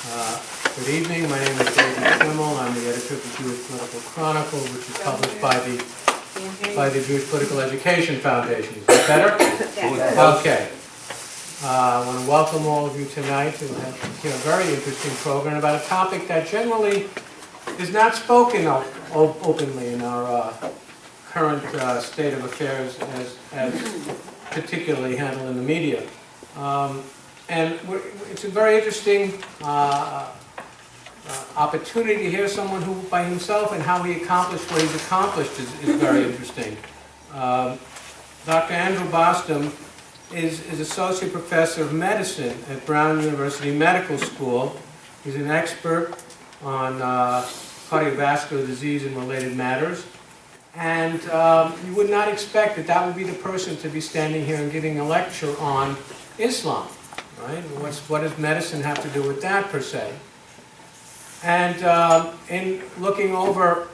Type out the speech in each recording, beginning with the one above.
Good evening. My name is David Kimmel. I'm the editor of the Jewish Political Chronicle, which is published by the Jewish Political Education Foundation. Is that better? Okay. I want to welcome all of you tonight to a very interesting program about a topic that generally is not spoken of openly in our current state of affairs as particularly handled in the media. And it's a very interesting opportunity to hear someone who, by himself and how he accomplished what he's accomplished is very interesting. Dr. Andrew Bostom is Associate Professor of Medicine at Brown University Medical School. He's an expert on cardiovascular disease and related matters. And you would not expect that that would be the person to be standing here and giving a lecture on Islam, right? What does medicine have to do with that, per se? And in looking over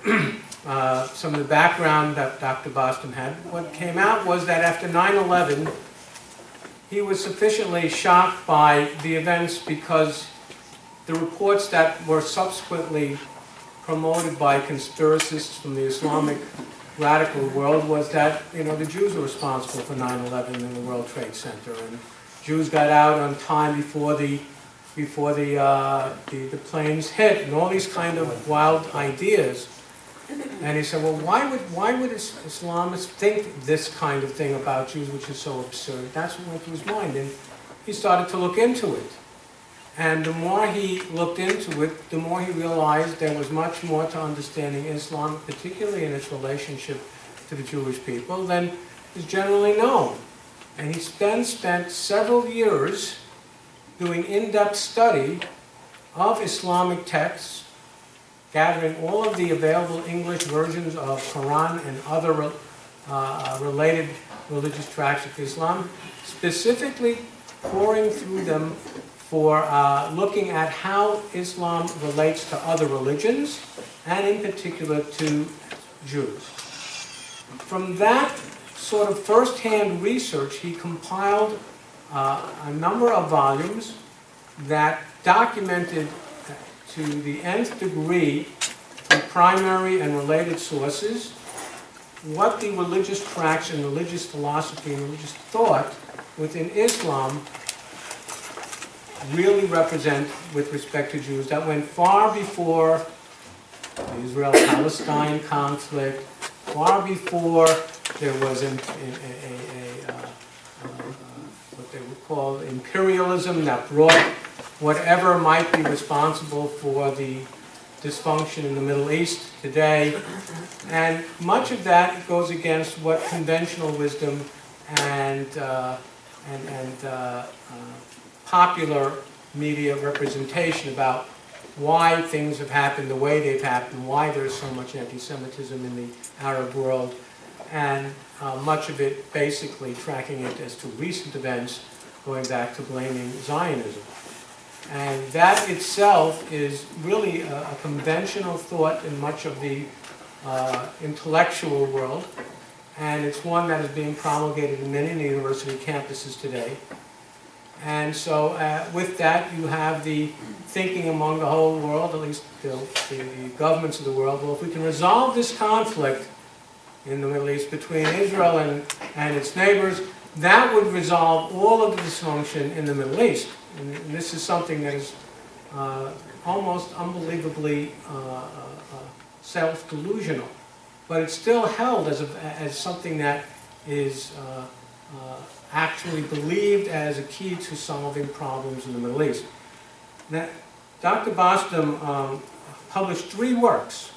some of the background that Dr. Bostom had, what came out was that after 9/11, he was sufficiently shocked by the events because the reports that were subsequently promoted by conspiracists from the Islamic radical world was that, the Jews were responsible for 9/11 in the World Trade Center, and Jews got out on time before the planes hit, and all these kind of wild ideas. And he said, well, why would Islamists think this kind of thing about Jews, which is so absurd? That's what went through his mind, and he started to look into it. And the more he looked into it, the more he realized there was much more to understanding Islam, particularly in its relationship to the Jewish people, than is generally known. And he spent several years doing in-depth study of Islamic texts, gathering all of the available English versions of Quran and other related religious tracts of Islam, specifically pouring through them for looking at how Islam relates to other religions, and in particular to Jews. From that sort of first-hand research, he compiled a number of volumes that documented to the nth degree through primary and related sources what the religious tracts and religious philosophy and religious thought within Islam really represent with respect to Jews, that went far before the Israel-Palestine conflict, far before there was what they would call imperialism that brought whatever might be responsible for the dysfunction in the Middle East today. And much of that goes against what conventional wisdom and popular media representation about why things have happened the way they've happened, why there's so much anti-Semitism in the Arab world, and much of it basically tracking it as to recent events, going back to blaming Zionism. And that itself is really a conventional thought in much of the intellectual world, and it's one that is being promulgated in many university campuses today. And so with that, you have the thinking among the whole world, at least the governments of the world, well, if we can resolve this conflict in the Middle East between Israel and its neighbors, that would resolve all of the dysfunction in the Middle East. And this is something that is almost unbelievably self-delusional. But it's still held as something that is actually believed as a key to solving problems in the Middle East. Now, Dr. Bostom published 3 works.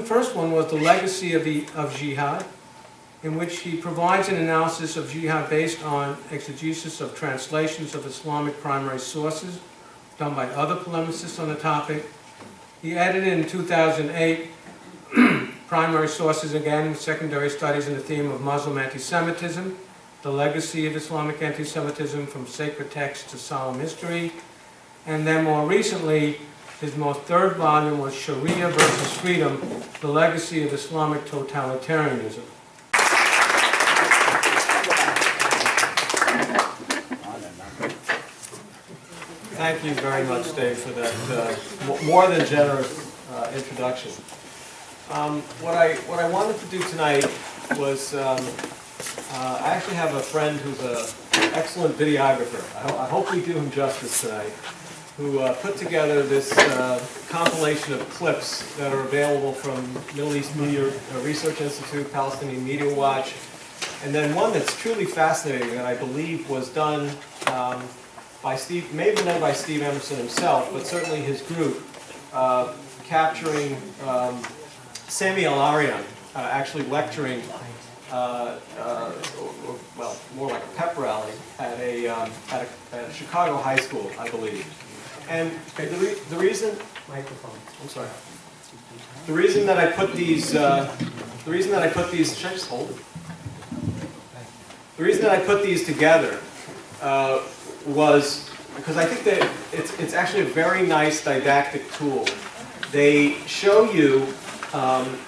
First one was The Legacy of Jihad, in which he provides an analysis of jihad based on exegesis of translations of Islamic primary sources done by other polemicists on the topic. He edited in 2008 primary sources again with secondary studies in the theme of Muslim anti-Semitism, The Legacy of Islamic Antisemitism from Sacred Text to Solemn History, and then more recently, his most third volume was Sharia versus Freedom, The Legacy of Islamic Totalitarianism. Thank you very much, Dave, for that more than generous introduction. What I wanted to do tonight was, I actually have a friend who's an excellent videographer. I hope we do him justice tonight, who put together this compilation of clips that are available from Middle East Media Research Institute, Palestinian Media Watch, and then one that's truly fascinating that I believe was done by Steve, maybe done by Steve Emerson himself, but certainly his group, capturing Sami al-Arian actually lecturing, well, more like a pep rally at a Chicago high school, I believe. And the reason, I'm sorry. The reason that I put these, should I just hold it? The reason that I put these together was because I think that it's actually a very nice didactic tool. They show you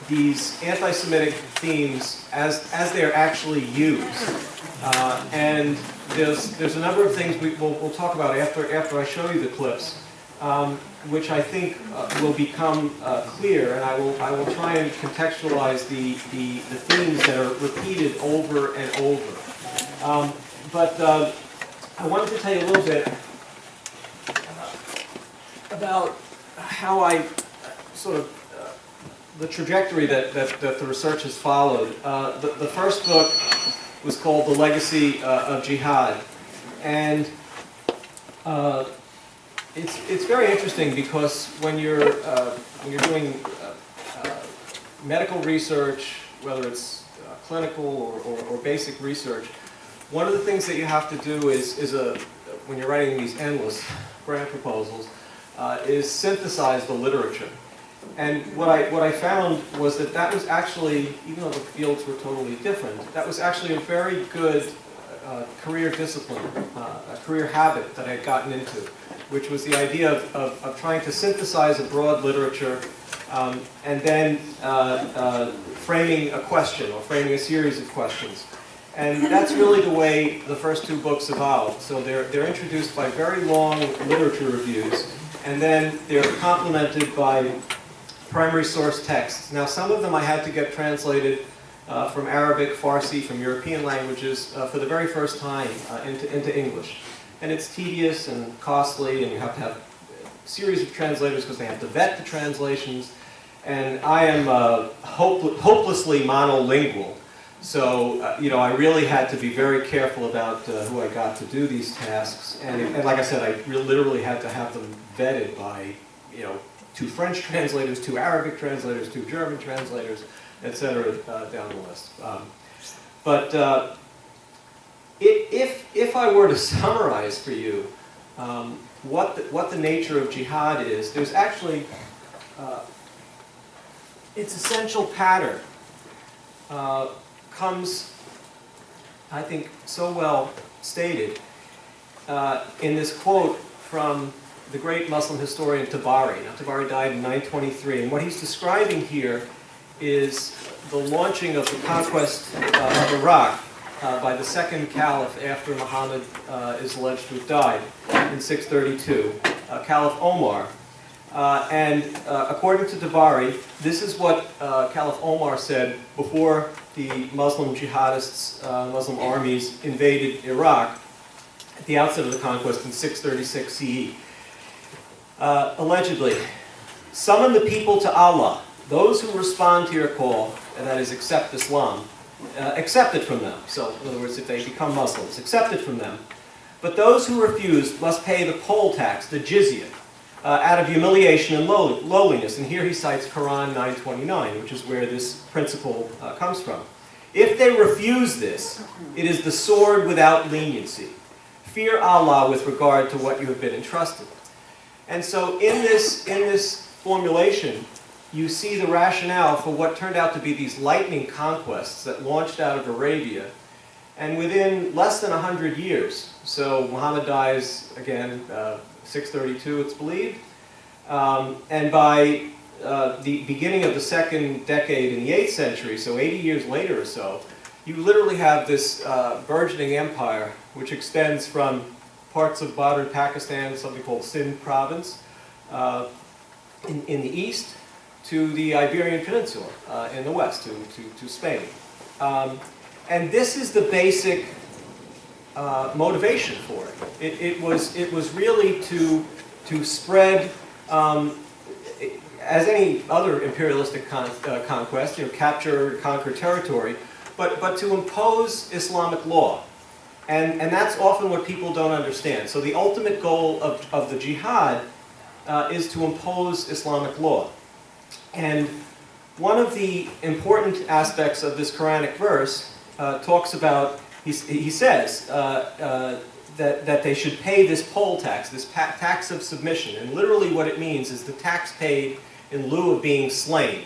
these anti-Semitic themes as they're actually used, and there's a number of things we'll talk about after I show you the clips, which I think will become clear, and I will try and contextualize the themes that are repeated over and over. But I wanted to tell you a little bit about how I sort of the trajectory that the research has followed. The first book was called The Legacy of Jihad, and it's very interesting because when you're doing medical research, whether it's clinical or basic research, one of the things that you have to do is when you're writing these endless grant proposals, is synthesize the literature. And what I found was that was actually, even though the fields were totally different, that was actually a very good career discipline, a career habit that I had gotten into, which was the idea of trying to synthesize a broad literature and then framing a question or framing a series of questions. And that's really the way the first two books evolved. So they're introduced by very long literature reviews, and then they're complemented by primary source texts. Now, some of them I had to get translated from Arabic, Farsi, from European languages for the very first time into English. And it's tedious and costly, and you have to have a series of translators because they have to vet the translations. And I am hopelessly monolingual. So, I really had to be very careful about who I got to do these tasks. And like I said, I literally had to have them vetted by, 2 French translators, 2 Arabic translators, 2 German translators, etc. Down the list. But if I were to summarize for you what the nature of jihad is, there's actually its essential pattern comes, I think, so well stated in this quote from the great Muslim historian Tabari. Now, Tabari died in 923, and what he's describing here is the launching of the conquest of Iraq by the second caliph after Muhammad is alleged to have died in 632, Caliph Omar. And according to Tabari, this is what Caliph Omar said before the Muslim jihadists, Muslim armies invaded Iraq at the outset of the conquest in 636 CE. Allegedly, summon the people to Allah. Those who respond to your call, and that is accept Islam, accept it from them. So, in other words, if they become Muslims, accept it from them. But those who refuse must pay the poll tax, the jizya, out of humiliation and lowliness. And here he cites Quran 9:29, which is where this principle comes from. If they refuse this, it is the sword without leniency. Fear Allah with regard to what you have been entrusted. And so in this formulation, you see the rationale for what turned out to be these lightning conquests that launched out of Arabia. And within less than 100 years, so Muhammad dies, again, 632, it's believed. And by the beginning of the second decade in the 8th century, so 80 years later or so, you literally have this burgeoning empire which extends from parts of modern Pakistan, something called Sindh province, in the east, to the Iberian Peninsula in the west, to Spain. And this is the basic motivation for it. It was really to spread, as any other imperialistic conquest, capture, conquer territory, but to impose Islamic law. And that's often what people don't understand. So the ultimate goal of the jihad is to impose Islamic law. And one of the important aspects of this Quranic verse talks about, he says that they should pay this poll tax, this tax of submission. And literally what it means is the tax paid in lieu of being slain.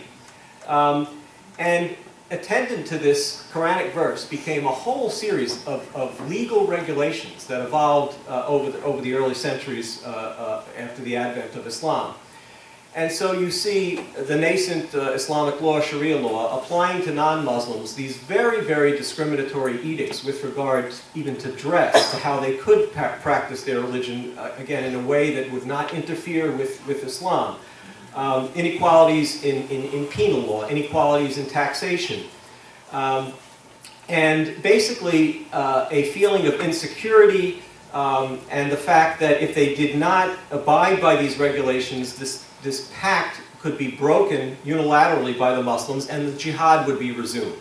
And attendant to this Quranic verse became a whole series of legal regulations that evolved over the early centuries after the advent of Islam. And so you see the nascent Islamic law, Sharia law, applying to non-Muslims these very, very discriminatory edicts with regard even to dress, to how they could practice their religion, again, in a way that would not interfere with Islam. Inequalities in penal law, inequalities in taxation. And basically a feeling of insecurity and the fact that if they did not abide by these regulations, this pact could be broken unilaterally by the Muslims and the jihad would be resumed.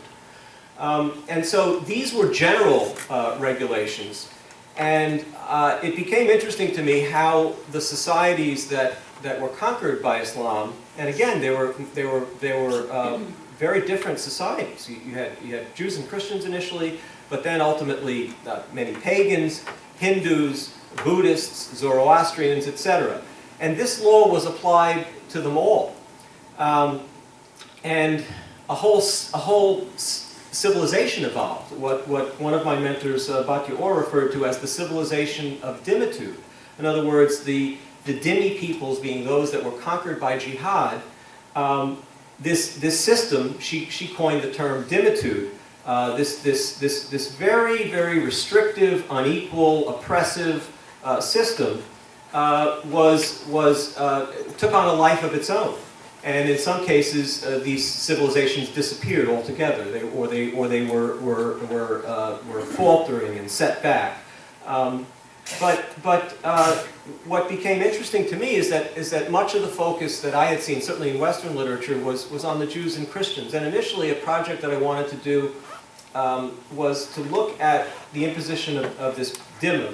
And so these were general regulations. And it became interesting to me how the societies that were conquered by Islam, and again, they were very different societies. You had Jews and Christians initially, but then ultimately many pagans, Hindus, Buddhists, Zoroastrians, etc. And this law was applied to them all. And a whole civilization evolved, what one of my mentors, Batya Orr, referred to as the civilization of dimitude. In other words, the dhimmi peoples being those that were conquered by jihad. This system, she coined the term dimitude, this very, very restrictive, unequal, oppressive system took on a life of its own. And in some cases, these civilizations disappeared altogether, or they were faltering and set back. But what became interesting to me is that much of the focus that I had seen, certainly in Western literature, was on the Jews and Christians. And initially, a project that I wanted to do was to look at the imposition of this dhimma,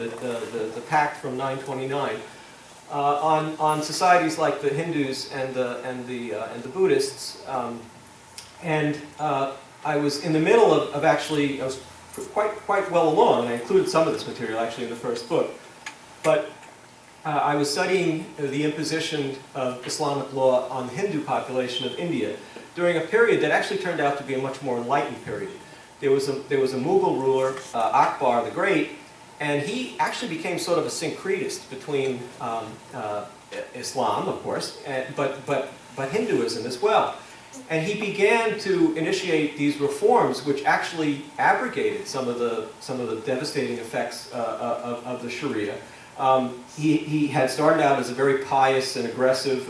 the pact from 929. On societies like the Hindus and the Buddhists, I was in the middle of actually, I was quite well along, and I included some of this material actually in the first book, but I was studying the imposition of Islamic law on the Hindu population of India during a period that actually turned out to be a much more enlightened period. There was a Mughal ruler, Akbar the Great, and he actually became sort of a syncretist between Islam, of course, but Hinduism as well. And he began to initiate these reforms, which actually abrogated some of the devastating effects of the Sharia. He had started out as a very pious and aggressive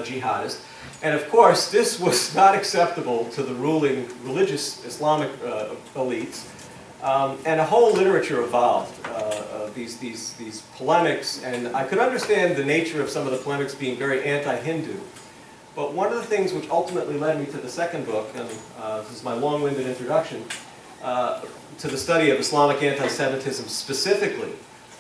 jihadist, and of course, this was not acceptable to the ruling religious Islamic elites. And a whole literature evolved of these polemics, and I could understand the nature of some of the polemics being very anti-Hindu. But one of the things which ultimately led me to the second book, and this is my long-winded introduction, to the study of Islamic anti-Semitism specifically,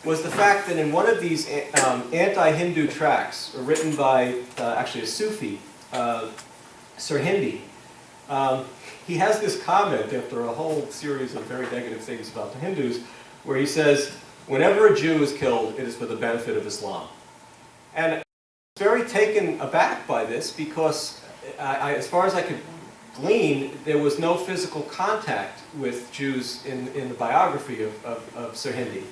was the fact that in one of these anti-Hindu tracts, written by actually a Sufi, Sirhindi, he has this comment after a whole series of very negative things about the Hindus, where he says, whenever a Jew is killed, it is for the benefit of Islam. And I was very taken aback by this because, as far as I could glean, there was no physical contact with Jews in the biography of Sirhindi.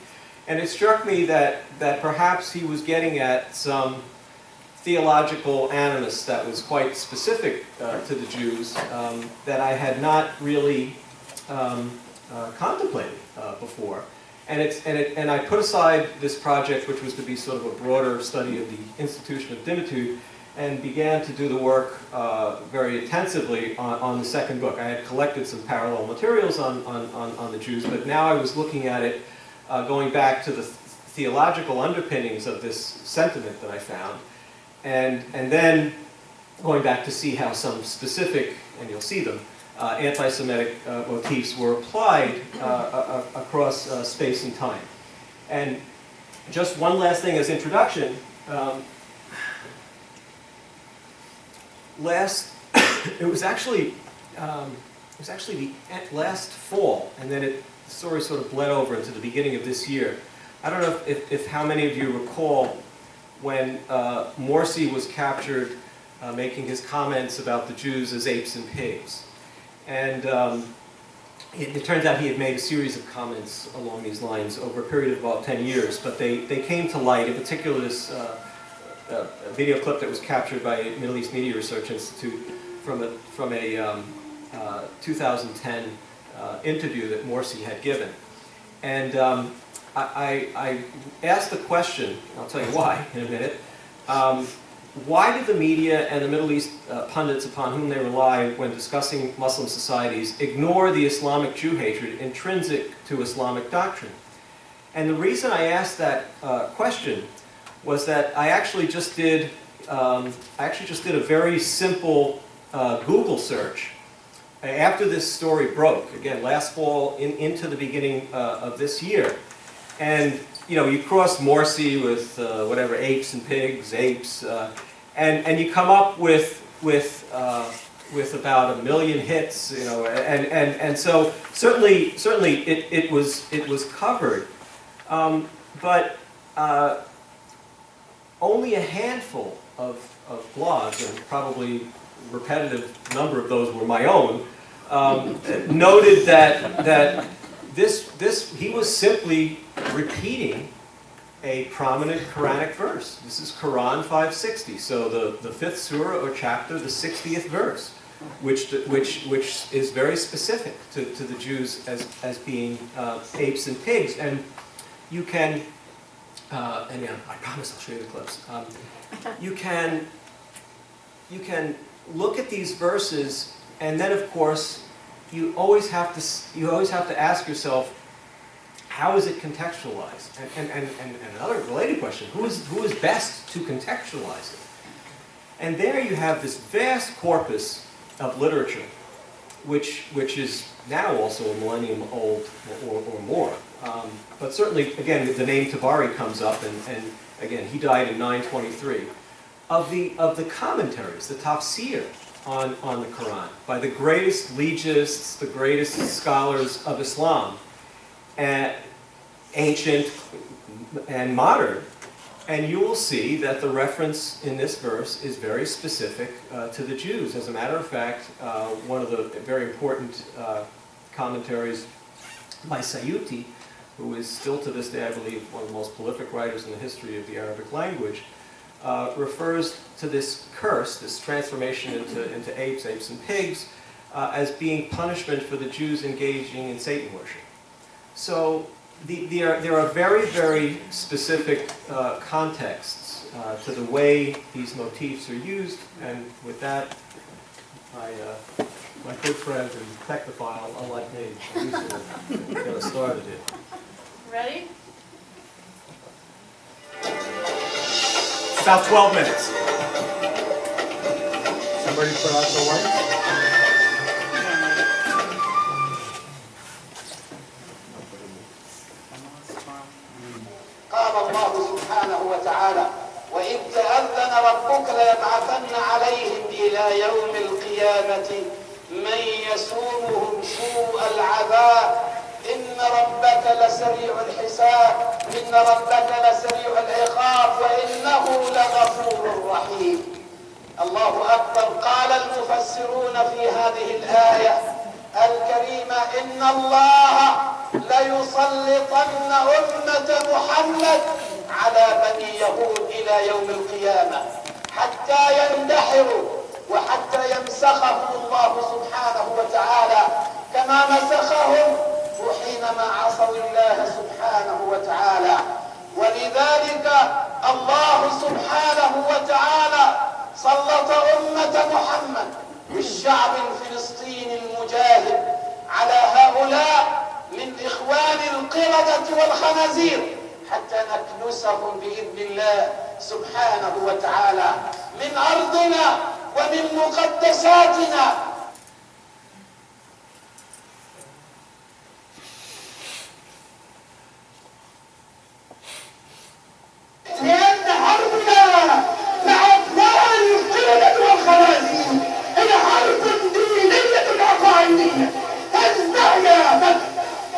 And it struck me that perhaps he was getting at some theological animus that was quite specific to the Jews that I had not really contemplated before. And I put aside this project, which was to be sort of a broader study of the institution of dhimmitude, and began to do the work very intensively on the second book. I had collected some parallel materials on the Jews, but now I was looking at it, going back to the theological underpinnings of this sentiment that I found, and then going back to see how some specific, and you'll see them, anti-Semitic motifs were applied across space and time. And just one last thing as introduction. It was actually the last fall, and then the story sort of bled over into the beginning of this year. I don't know if how many of you recall when Morsi was captured making his comments about the Jews as apes and pigs. And it turns out he had made a series of comments along these lines over a period of about 10 years, but they came to light, in particular this a video clip that was captured by Middle East Media Research Institute from a 2010 interview that Morsi had given. And I asked the question, I'll tell you why in a minute, why did the media and the Middle East pundits upon whom they rely when discussing Muslim societies ignore the Islamic Jew hatred intrinsic to Islamic doctrine? And the reason I asked that question was that I actually just did a very simple Google search after this story broke, again last fall into the beginning of this year. And you cross Morsi with whatever, apes and pigs, apes, and you come up with about 1 million hits, and so certainly it was covered, but only a handful of blogs, and probably repetitive number of those were my own, noted that he was simply repeating a prominent Quranic verse. This is Quran 560, so the 5th surah or chapter, the 60th verse, which is very specific to the Jews as being apes and pigs. And you can, and yeah, I promise I'll show you the clips. You can look at these verses, and then of course you always have to ask yourself, how is it contextualized? And another related question, who is best to contextualize it? And there you have this vast corpus of literature, which is now also a millennium old or more. But certainly, again, the name Tabari comes up, and again, he died in 923. Of the commentaries, the tafsir on the Quran, by the greatest legists, the greatest scholars of Islam, ancient and modern, and you will see that the reference in this verse is very specific to the Jews. As a matter of fact, one of the very important commentaries by Sayuti, who is still to this day, I believe, one of the most prolific writers in the history of the Arabic language, refers to this curse, this transformation into apes and pigs, as being punishment for the Jews engaging in Satan worship. So there are very, very specific contexts to the way these motifs are used, and with that, my good friend and technophile, unlike me, get us started here. Ready? About 12 minutes. Somebody put out the lights. قال الله سبحانه وتعالى: وإذ تأذن ربك ليبعثن عليهم إلى يوم القيامة من يسومهم سوء العذاب إن ربك لسريع الحساب إن ربك لسريع العقاب وإنه لغفور رحيم. الله أكبر. قال المفسرون في هذه الآية الكريمة: إن الله ليسلطن أمة محمد على بني يهود إلى يوم القيامة حتى يندحروا وحتى يمسخهم الله سبحانه وتعالى كما مسخهم وحين حينما عصوا الله سبحانه وتعالى. ولذلك الله سبحانه وتعالى سلط أمة محمد بالشعب الفلسطيني المجاهد على هؤلاء من إخوان القردة والخنازير حتى نكنسهم بإذن الله سبحانه وتعالى من أرضنا ومن مقدساتنا. لأن حربنا مع أطفال القردة والخنازير هي حرب دينية عقائدية. تحيا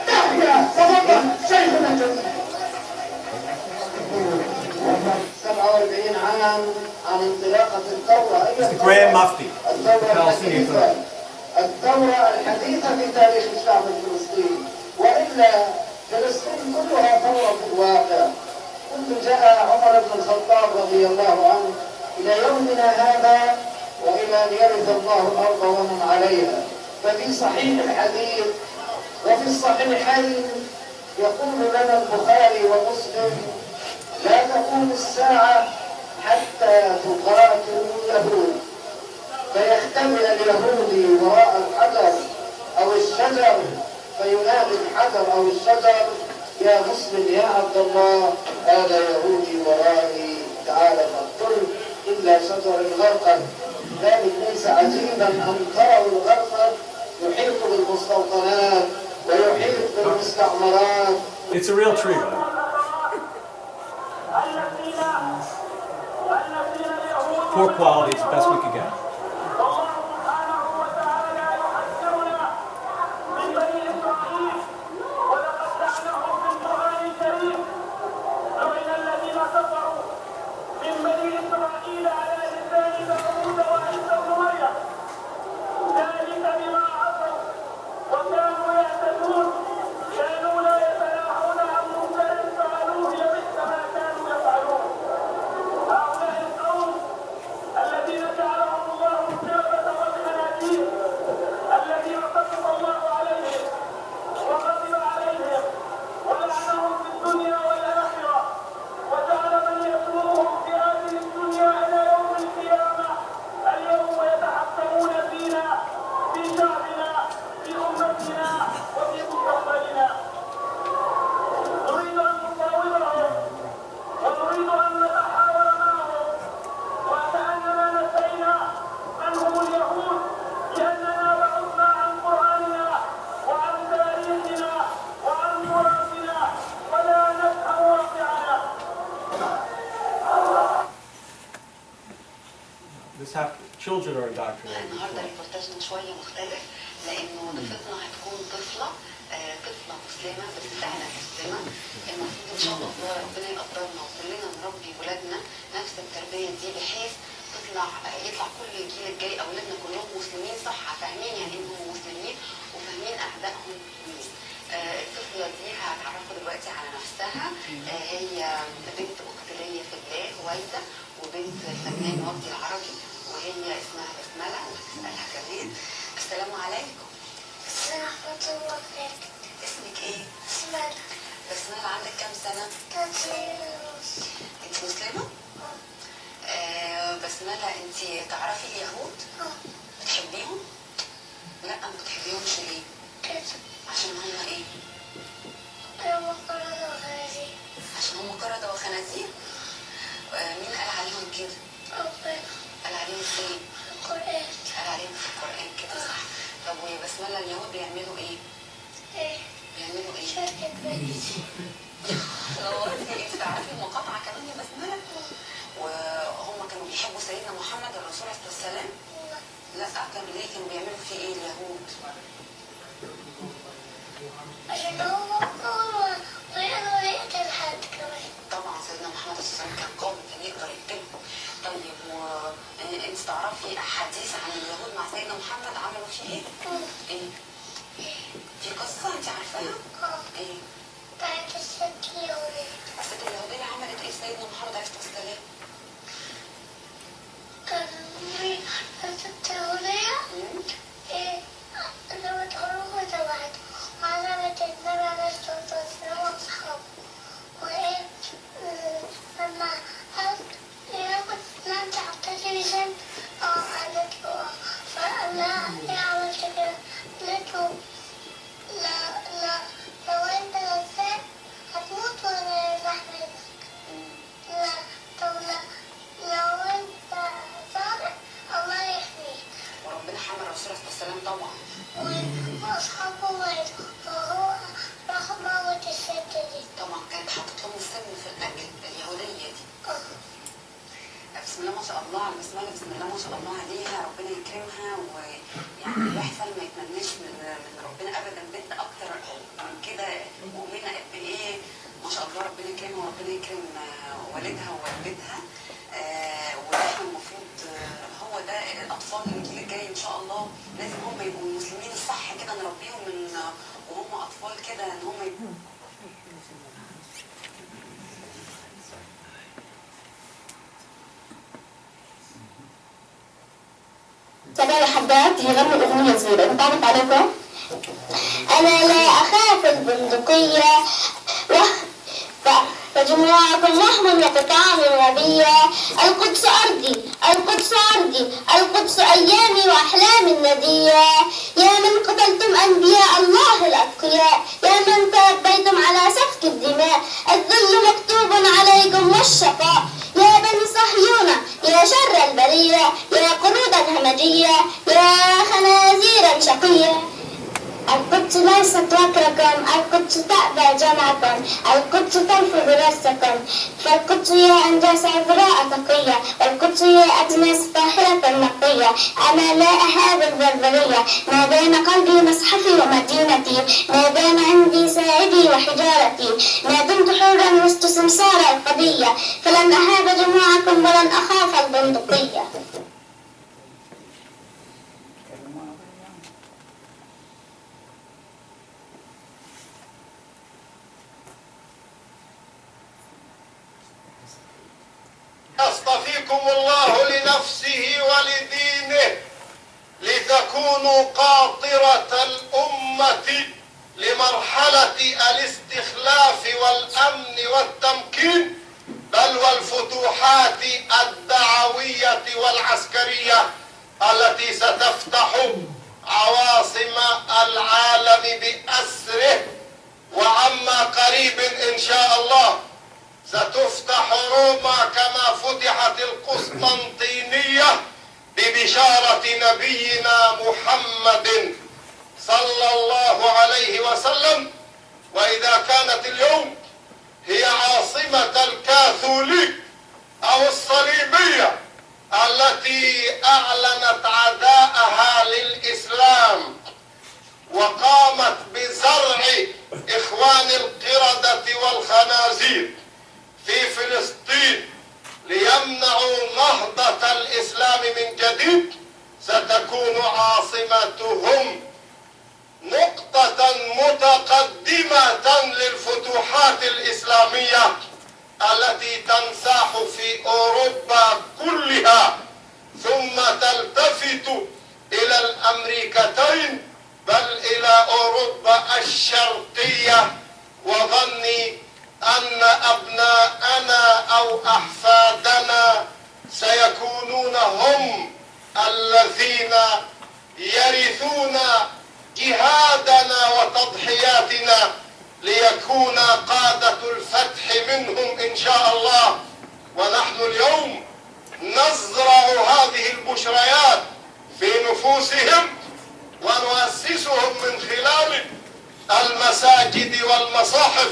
تحيا. تفضل شيخنا الجميل. 47 عام عن انطلاقة الثورة. The Grand Mufti. الثورة الحديثة في تاريخ الشعب الفلسطيني، وإلا فلسطين كلها ثورة في الواقع. كنت جاء عمر بن الخطاب رضي الله عنه إلى يومنا هذا وإلى أن يرث الله الأرض ومن عليها. ففي صحيح الحديث وفي الصحيحين يقول لنا البخاري ومسلم: لا تقوم الساعة حتى تقاتل اليهود، فيختبئ اليهودي وراء الحجر أو الشجر فينادي الحجر أو الشجر: يا مسلم يا عبد الله، هذا يهودي ورائي، تعال فاقتله، إلا شجر الغرقد. ذلك ليس عجيبا أن تروا الغرقد يحيط بالمستوطنات ويحيط بالمستعمرات. It's a real tree, right? Poor quality is the best we could get. Children are indoctrinated. النهارده ريبورتاجنا شويه مختلف لانه ضيفتنا هتكون طفله مسلمه بس فعلا مسلمه. المفروض ان شاء الله ربنا يقدرنا وكلنا نربي ولادنا نفس التربيه دي بحيث يطلع كل الجيل الجاي اولادنا كلهم مسلمين صح، فاهمين يعني انهم مسلمين وفاهمين اعدائهم مين. الطفله دي هتعرفوا دلوقتي على نفسها. هي بنت اخت ليا في الله هويدا، وبنت الفنان وجدي العربي، وهي اسمها بسملة وهتسألها كمان. السلام عليكم. ورحمة الله وبركاته. اسمك ايه؟ بسملة. بسملة عندك كام سنة؟ 3 سنين ونص. انت مسلمة؟ بسملة انت تعرفي اليهود؟ بتحبيهم؟ لا ما بتحبيهمش ليه؟ كده. عشان هم ايه؟ هم قردة وخنازير. عشان هم قردة وخنازير؟ مين قال عليهم كده؟ ربنا. قال عليهم ايه؟ القرآن. قال عليهم في القرآن كده صح. طب ويا بسملة اليهود بيعملوا ايه؟ ايه؟ بيعملوا ايه؟ شركة بيت. انت تعرفي المقاطعة كمان يا بسملة؟ وهم كانوا بيحبوا سيدنا محمد الرسول عليه الصلاة والسلام؟ لا كانوا ليه كانوا بيعملوا فيه ايه اليهود؟ عشان هو ويقدر يقتل حد كمان. طبعا سيدنا محمد صلى الله عليه وسلم كان قوي كان يقدر يقتلهم. طيب وانت تعرفي احاديث عن اليهود مع سيدنا محمد عملوا فيه ايه؟ ايه؟ في قصة انت عارفاها؟ ايه؟ بتاعت الست اليهودية. الست اليهودية عملت ايه سيدنا محمد عليه الصلاة والسلام؟ الست اليهودية ايه لما تخرجوا تبعت وعلمت النبي compilation قالت له فقال لها ليه عملت كده؟ قالت له لا لا لو انت غزال هتموت ولا لحم رزقك. لا طب لا لو انت صادق الله يحميك. وربنا حمى الرسول عليه الصلاه والسلام طبعا. واصحابه ماتوا فهو راح موت الست دي. طبعا كانت حاطط لهم السم في الاكل اليهوديه دي. بسم الله ما شاء الله على البسمله، بسم الله ما شاء الله عليها، ربنا يكرمها. ويعني الواحد فعلا ما يتمناش من ربنا ابدا بنت اكتر من كده مؤمنه قد ايه ما شاء الله. ربنا يكرمها وربنا يكرم والدها ووالدتها. واحنا المفروض هو ده الاطفال الجيل الجاي ان شاء الله لازم هم يبقوا المسلمين الصح كده، نربيهم من وهم اطفال كده ان هم يبقوا سبع حبات يغنوا أغنية صغيرة. انطبق عليكم؟ أنا لا أخاف البندقية فجموعكم وهم يقطعان الربية. القدس أرضي القدس أرضي القدس أيامي وأحلامي الندية. يا من قتلتم أنبياء الله الأتقياء، يا من تربيتم على سفك الدماء، الذل مكتوب عليكم والشقاء. يا بني صهيون يا شر البرية، يا قرودا همجية، يا خنازيرا شقية. القدس ليست وكركم، القدس تأبى جمعكم، القدس ترفض رأسكم. فالقدس هي أنجاس عذراء تقية، والقدس هي أجناس طاهرة نقية. أنا لا أهاب البربرية، ما بين قلبي مصحفي ومدينتي، ما بين عندي ساعدي وحجارتي. ما دمت حرا وسط سمسار القضية، فلن أهاب جموعكم ولن أخاف البندقية. يصطفيكم الله لنفسه ولدينه لتكونوا قاطرة الأمة لمرحلة الاستخلاف والأمن والتمكين، بل والفتوحات الدعوية والعسكرية التي ستفتح عواصم العالم بأسره. وعما قريب إن شاء الله ستفتح روما كما فتحت القسطنطينية ببشارة نبينا محمد صلى الله عليه وسلم. وإذا كانت اليوم هي عاصمة الكاثوليك أو الصليبية التي أعلنت عداءها للإسلام وقامت بزرع إخوان القردة والخنازير في فلسطين ليمنعوا نهضة الإسلام من جديد، ستكون عاصمتهم نقطة متقدمة للفتوحات الإسلامية التي تنساح في أوروبا كلها، ثم تلتفت إلى الأمريكتين بل إلى أوروبا الشرقية. وظني أن أبناءنا أو أحفادنا سيكونون هم الذين يرثون جهادنا وتضحياتنا ليكون قادة الفتح منهم إن شاء الله. ونحن اليوم نزرع هذه البشريات في نفوسهم ونؤسسهم من خلال المساجد والمصاحف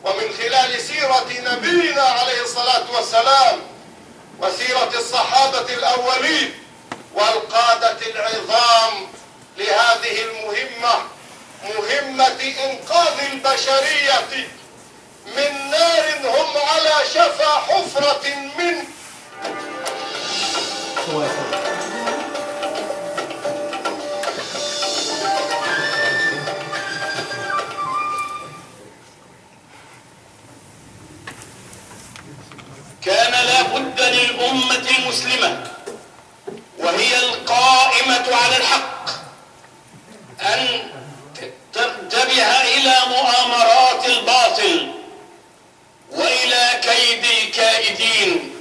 ومن خلال سيرة نبينا عليه الصلاة والسلام وسيرة الصحابة الأولين والقادة العظام لهذه المهمة، مهمة إنقاذ البشرية من نار هم على شفا حفرة منه. كان لا بد للأمة المسلمة وهي القائمة على الحق أن تنتبه إلى مؤامرات الباطل وإلى كيد الكائدين.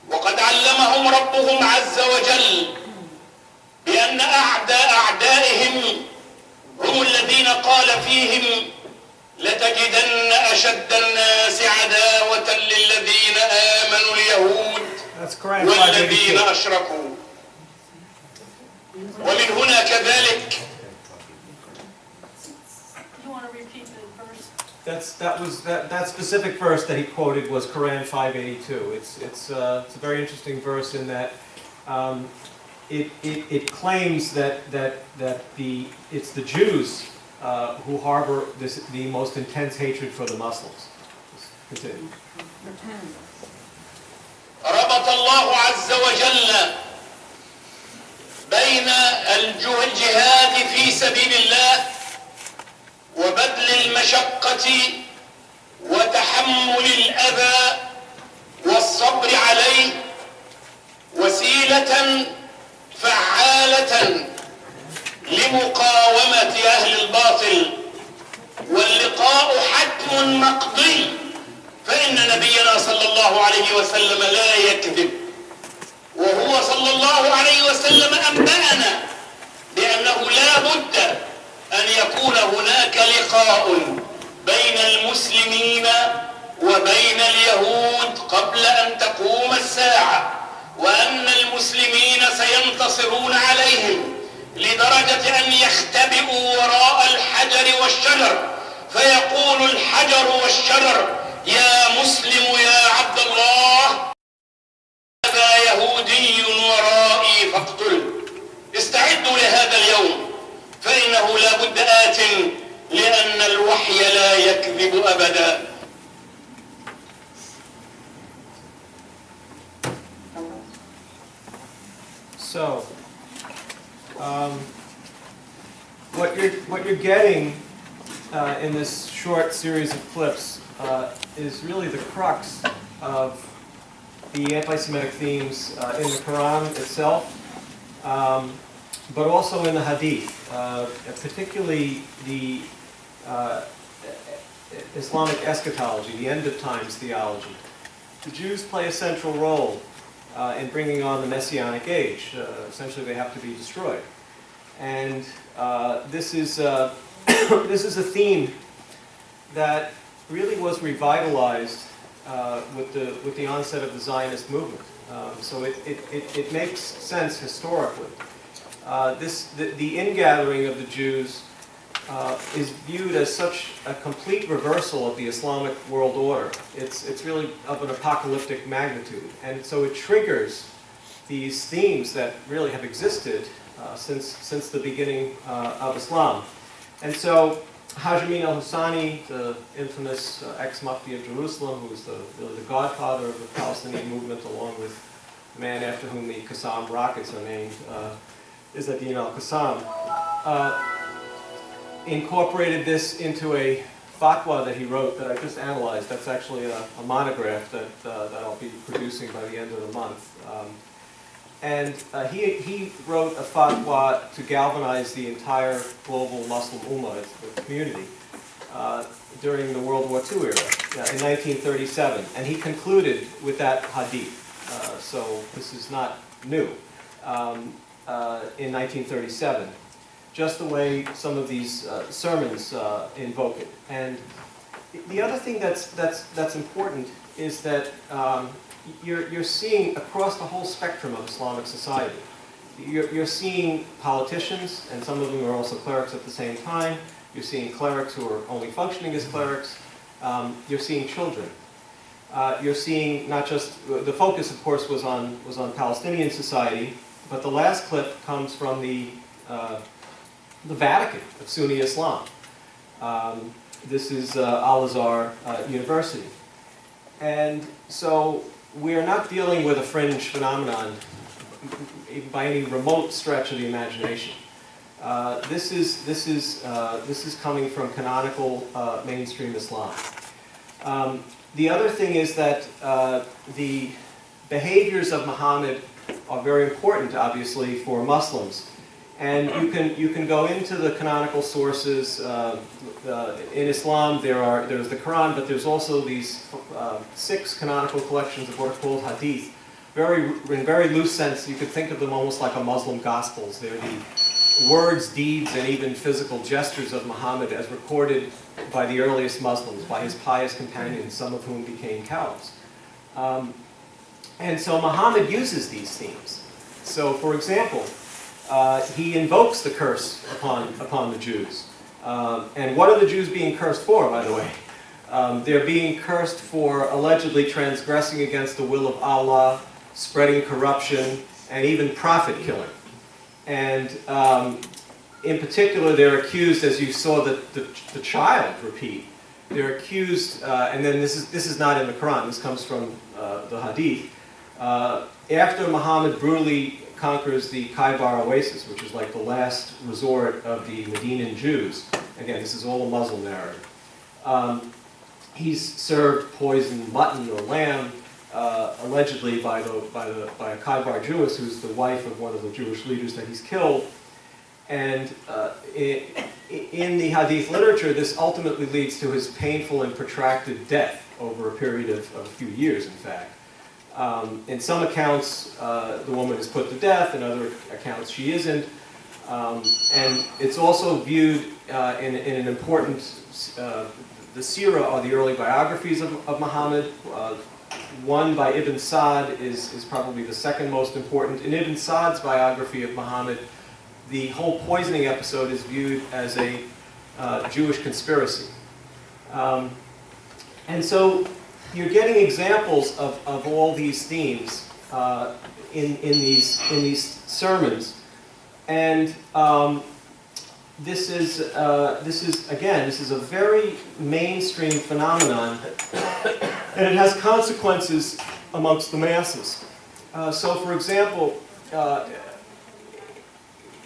وقد علمهم ربهم عز وجل بأن أعدائهم هم الذين قال فيهم لتجدن أشد الناس عداوة للذين آمنوا اليهود والذين أشركوا. ومن هنا كذلك That specific verse that he quoted was Quran 582. It's a very interesting verse in that it claims that it's the Jews who harbor the most intense hatred for the Muslims. Continue. ربط الله عز وجل بين الجهاد في سبيل الله وبذل المشقة وتحمل الأذى والصبر عليه وسيلة فعالة لمقاومة أهل الباطل، واللقاء حتم مقضي، فإن نبينا صلى الله عليه وسلم لا يكذب، وهو صلى الله عليه وسلم أنبأنا بأنه لا بد أن يكون هناك لقاء بين المسلمين وبين اليهود قبل أن تقوم الساعة، وأن المسلمين سينتصرون عليهم لدرجة أن يختبئوا وراء الحجر والشجر، فيقول الحجر والشجر يا مسلم يا عبد الله هذا يهودي ورائي فاقتله. استعدوا لهذا اليوم فإنه لا بد آت، لأن الوحي لا يكذب أبدا. So, what you're getting in this short series of clips is really the crux of the anti-Semitic themes in the Quran itself, but also in the Hadith, particularly the Islamic eschatology, the end of times theology. The Jews play a central role in bringing on the Messianic age. Essentially, they have to be destroyed, and this is this is a theme that really was revitalized with the onset of the Zionist movement. So it makes sense historically. The ingathering of the Jews is viewed as such a complete reversal of the Islamic world order. It's really of an apocalyptic magnitude, and so it triggers these themes that really have existed since the beginning of Islam. And so Haj Amin al-Husani, the infamous ex-Mufti of Jerusalem, who was really the godfather of the Palestinian movement, along with the man after whom the Qassam rockets are named, Izz-ad-Din al-Qassam, incorporated this into a fatwa that he wrote that I just analyzed. That's actually a monograph that I'll be producing by the end of the month. And he wrote a fatwa to galvanize the entire global Muslim Ummah, the community, during the World War II era, in 1937. And he concluded with that hadith. So this is not new. In 1937, just the way some of these sermons invoke it. And the other thing that's important is that you're seeing across the whole spectrum of Islamic society. You're seeing politicians, and some of them are also clerics at the same time. You're seeing clerics who are only functioning as clerics. You're seeing children. You're seeing not just the focus, of course, was on Palestinian society, but the last clip comes from the Vatican of Sunni Islam. This is Al-Azhar University. And so we're not dealing with a fringe phenomenon by any remote stretch of the imagination. This is coming from canonical mainstream Islam. The other thing is that the behaviors of Muhammad are very important, obviously, for Muslims. And you can go into the canonical sources. In Islam, there's the Quran, but there's also these 6 canonical collections of what are called hadith, in very loose sense, you could think of them almost like a Muslim Gospels. They're the words, deeds, and even physical gestures of Muhammad as recorded by the earliest Muslims, by his pious companions, some of whom became caliphs. And so Muhammad uses these themes. So, for example, he invokes the curse upon the Jews. And what are the Jews being cursed for, by the way? They're being cursed for allegedly transgressing against the will of Allah, spreading corruption, and even prophet killing. And in particular, they're accused, as you saw the child repeat, they're accused, and then this is not in the Quran, this comes from the Hadith. After Muhammad brutally conquers the Khaybar Oasis, which is like the last resort of the Medinan Jews, again, this is all a Muslim narrative, he's served poisoned mutton or lamb, allegedly by a Khaybar Jewess who's the wife of one of the Jewish leaders that he's killed. And in the Hadith literature, this ultimately leads to his painful and protracted death over a period of a few years, in fact. In some accounts, the woman is put to death. In other accounts, she isn't. And it's also viewed in an important, the Sirah are the early biographies of Muhammad. One by Ibn Sa'd is probably the second most important. In Ibn Sa'd's biography of Muhammad, the whole poisoning episode is viewed as a Jewish conspiracy. And so you're getting examples of all these themes in these sermons. And this is a very mainstream phenomenon, and it has consequences amongst the masses. So, for example,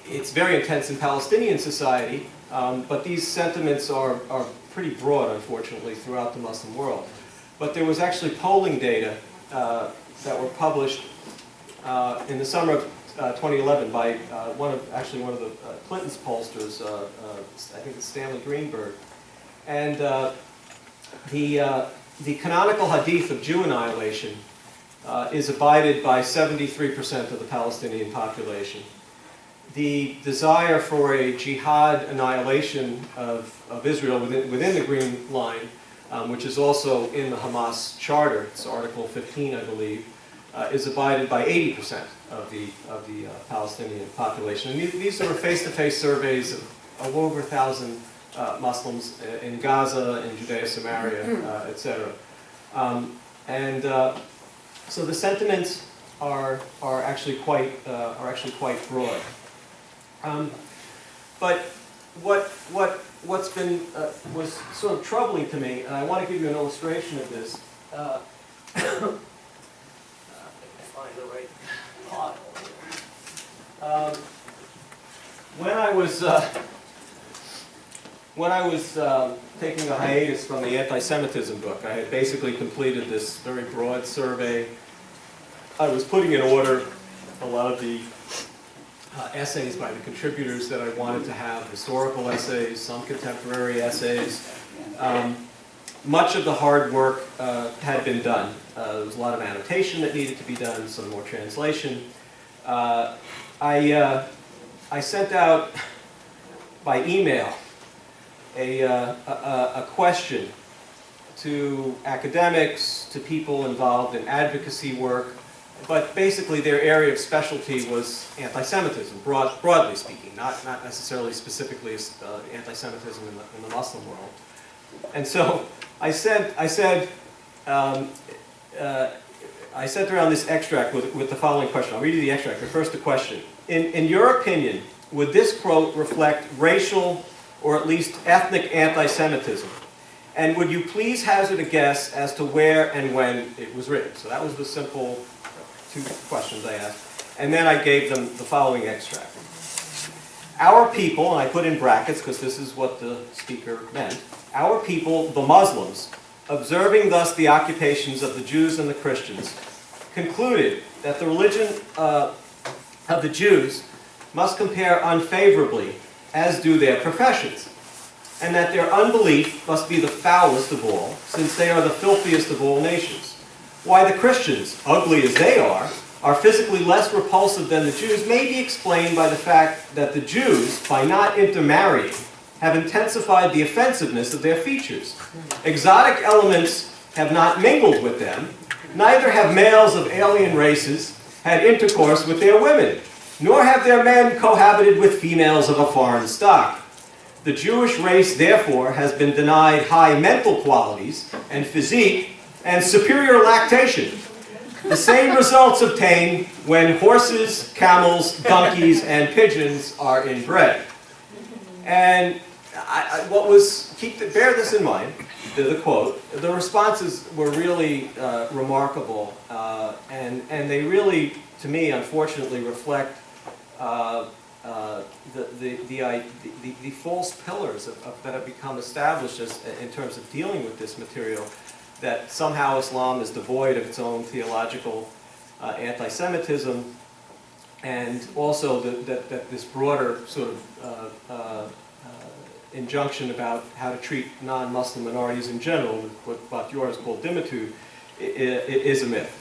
it's very intense in Palestinian society, but these sentiments are pretty broad, unfortunately, throughout the Muslim world. But there was actually polling data that were published in the summer of 2011 by one of the Clinton's pollsters, I think it's Stanley Greenberg. And the canonical hadith of Jew annihilation is abided by 73% of the Palestinian population. The desire for a jihad annihilation of Israel within the Green Line, which is also in the Hamas charter, it's Article 15, I believe, is abided by 80% of the Palestinian population. And these are face-to-face surveys of over 1,000 Muslims in Gaza, in Judea, Samaria, etc. So the sentiments are actually quite broad. But what's been was sort of troubling to me, and I want to give you an illustration of this. Find the right plot. When I was taking a hiatus from the anti-Semitism book, I had basically completed this very broad survey. I was putting in order a lot of the essays by the contributors that I wanted to have, historical essays, some contemporary essays. Much of the hard work had been done. There was a lot of annotation that needed to be done, some more translation. I sent out by email a question to academics, to people involved in advocacy work, but basically their area of specialty was anti-Semitism, broadly speaking, not necessarily specifically anti-Semitism in the Muslim world. And so I sent around this extract with the following question. I'll read you the extract, but first the question. In your opinion, would this quote reflect racial or at least ethnic anti-Semitism? And would you please hazard a guess as to where and when it was written? So that was the simple two questions I asked. And then I gave them the following extract. Our people, and I put in brackets because this is what the speaker meant, our people, the Muslims, observing thus the occupations of the Jews and the Christians, concluded that the religion of the Jews must compare unfavorably, as do their professions, and that their unbelief must be the foulest of all, since they are the filthiest of all nations. why the Christians, ugly as they are physically less repulsive than the Jews may be explained by the fact that the Jews, by not intermarrying, have intensified the offensiveness of their features. Exotic elements have not mingled with them, neither have males of alien races had intercourse with their women, nor have their men cohabited with females of a foreign stock. The Jewish race, therefore, has been denied high mental qualities and physique and superior lactation. The same results obtained when horses, camels, donkeys, and pigeons are inbred. And bear this in mind, the quote, the responses were really remarkable, and they really, to me, unfortunately, reflect the false pillars that have become established in terms of dealing with this material, that somehow Islam is devoid of its own theological anti-Semitism, and also that this broader sort of injunction about how to treat non-Muslim minorities in general, what Fatwas called dimitude, is a myth.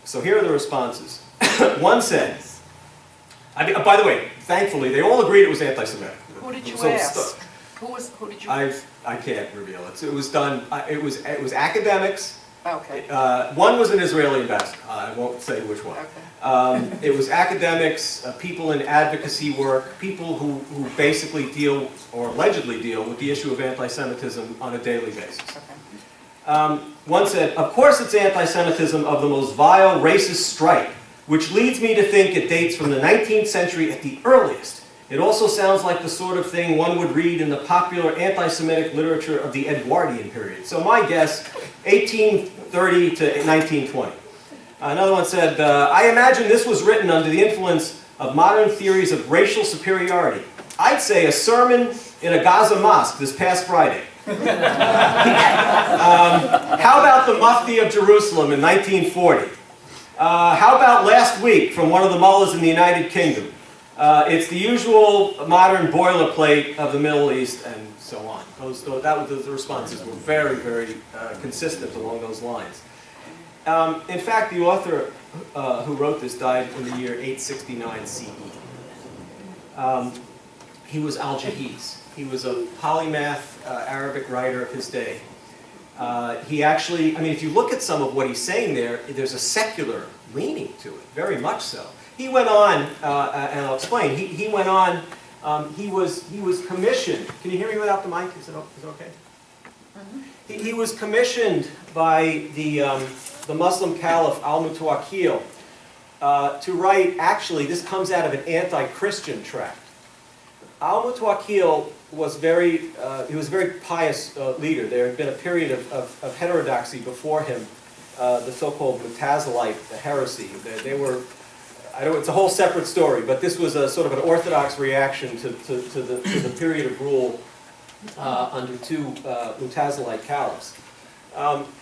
So here are the responses. One said, by the way, thankfully, they all agreed it was anti-Semitic. Who did you ask? Who did you ask? I can't reveal it. It was done. It was academics. Okay. One was an Israeli ambassador. I won't say which one. Okay. It was academics, people in advocacy work, people who basically deal or allegedly deal with the issue of anti-Semitism on a daily basis. Okay. One said, "Of course, it's anti-Semitism of the most vile racist stripe, which leads me to think it dates from the 19th century at the earliest. It also sounds like the sort of thing one would read in the popular anti-Semitic literature of the Edwardian period." So my guess, 1830 to 1920. Another one said, "I imagine this was written under the influence of modern theories of racial superiority. I'd say a sermon in a Gaza mosque this past Friday." How about the Mufti of Jerusalem in 1940? How about last week from one of the mullahs in the United Kingdom? It's the usual modern boilerplate of the Middle East, and so on. The responses were very, very consistent along those lines. In fact, the author who wrote this died in the year 869 CE. He was Al-Jahiz. He was a polymath Arabic writer of his day. He actually, if you look at some of what he's saying there, there's a secular leaning to it, very much so. He went on, and I'll explain, he went on, he was commissioned, can you hear me without the mic? Is it okay? Mm-hmm. He was commissioned by the Muslim Caliph al-Mutawakkil to write, actually, this comes out of an anti-Christian tract. Al-Mutawakkil was he was a very pious leader. There had been a period of heterodoxy before him, the so-called Mutazilite heresy. They were, it's a whole separate story, but this was a sort of an orthodox reaction to the period of rule under two Mutazilite caliphs.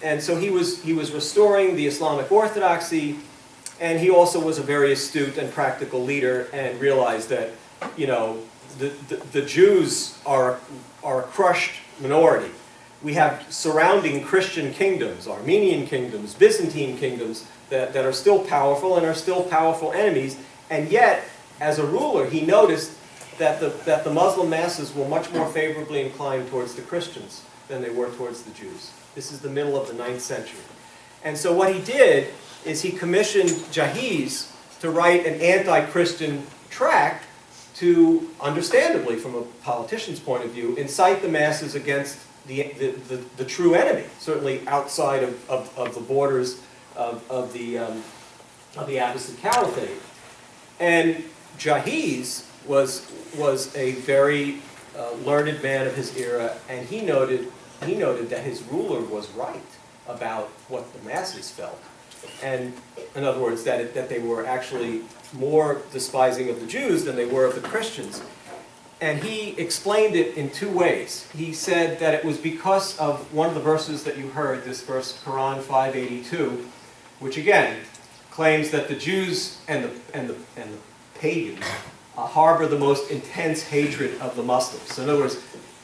And so he was restoring the Islamic orthodoxy, and he also was a very astute and practical leader, and realized that, the Jews are a crushed minority. We have surrounding Christian kingdoms, Armenian kingdoms, Byzantine kingdoms that are still powerful and are still powerful enemies. And yet, as a ruler, he noticed that the Muslim masses were much more favorably inclined towards the Christians than they were towards the Jews. This is the middle of the 9th century. And so what he did is he commissioned Jahiz to write an anti-Christian tract to, understandably from a politician's point of view, incite the masses against the true enemy, certainly outside of the borders of the Abbasid Caliphate. And Jahiz was a very learned man of his era, and he noted that his ruler was right about what the masses felt. And in other words, that they were actually more despising of the Jews than they were of the Christians. And he explained it in two ways. He said that it was because of one of the verses that you heard, this verse, Quran 582, which again claims that the Jews and the pagans harbor the most intense hatred of the Muslims. So in other words,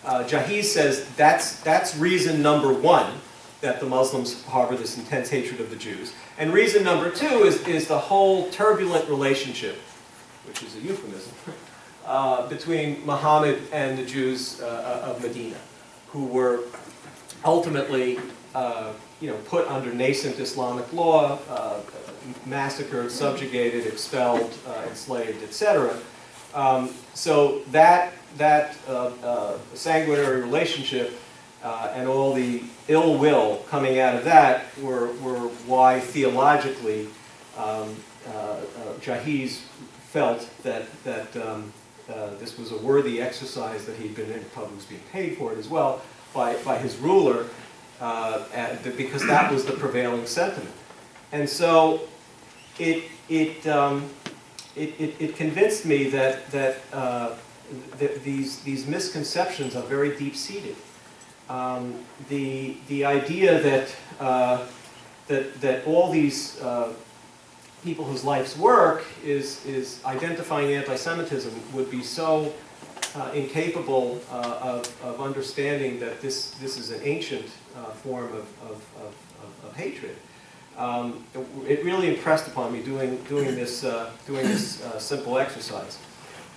Jahiz says that's reason number one that the Muslims harbor this intense hatred of the Jews. And reason number two is the whole turbulent relationship, which is a euphemism, between Muhammad and the Jews of Medina, who were ultimately put under nascent Islamic law, massacred, subjugated, expelled, enslaved, etc. So that sanguinary relationship and all the ill will coming out of that were why theologically Jahiz felt that this was a worthy exercise that he'd been in, probably was being paid for it as well by his ruler, because that was the prevailing sentiment. And so it convinced me that these misconceptions are very deep-seated. The idea that all these people whose life's work is identifying anti-Semitism would be so incapable of understanding that this is an ancient form of hatred. It really impressed upon me doing this simple exercise.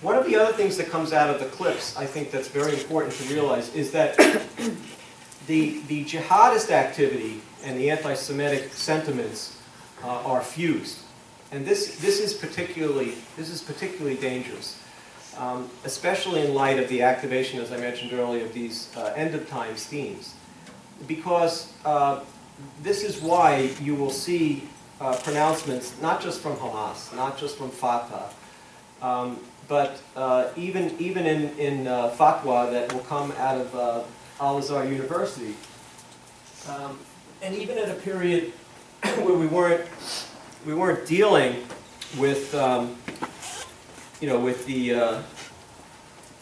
One of the other things that comes out of the clips, I think that's very important to realize, is that the jihadist activity and the anti-Semitic sentiments are fused, and this is particularly dangerous, especially in light of the activation, as I mentioned earlier, of these end of times themes, because this is why you will see pronouncements not just from Hamas, not just from Fatah, but even in fatwa that will come out of Al-Azhar University, and even at a period where we weren't dealing with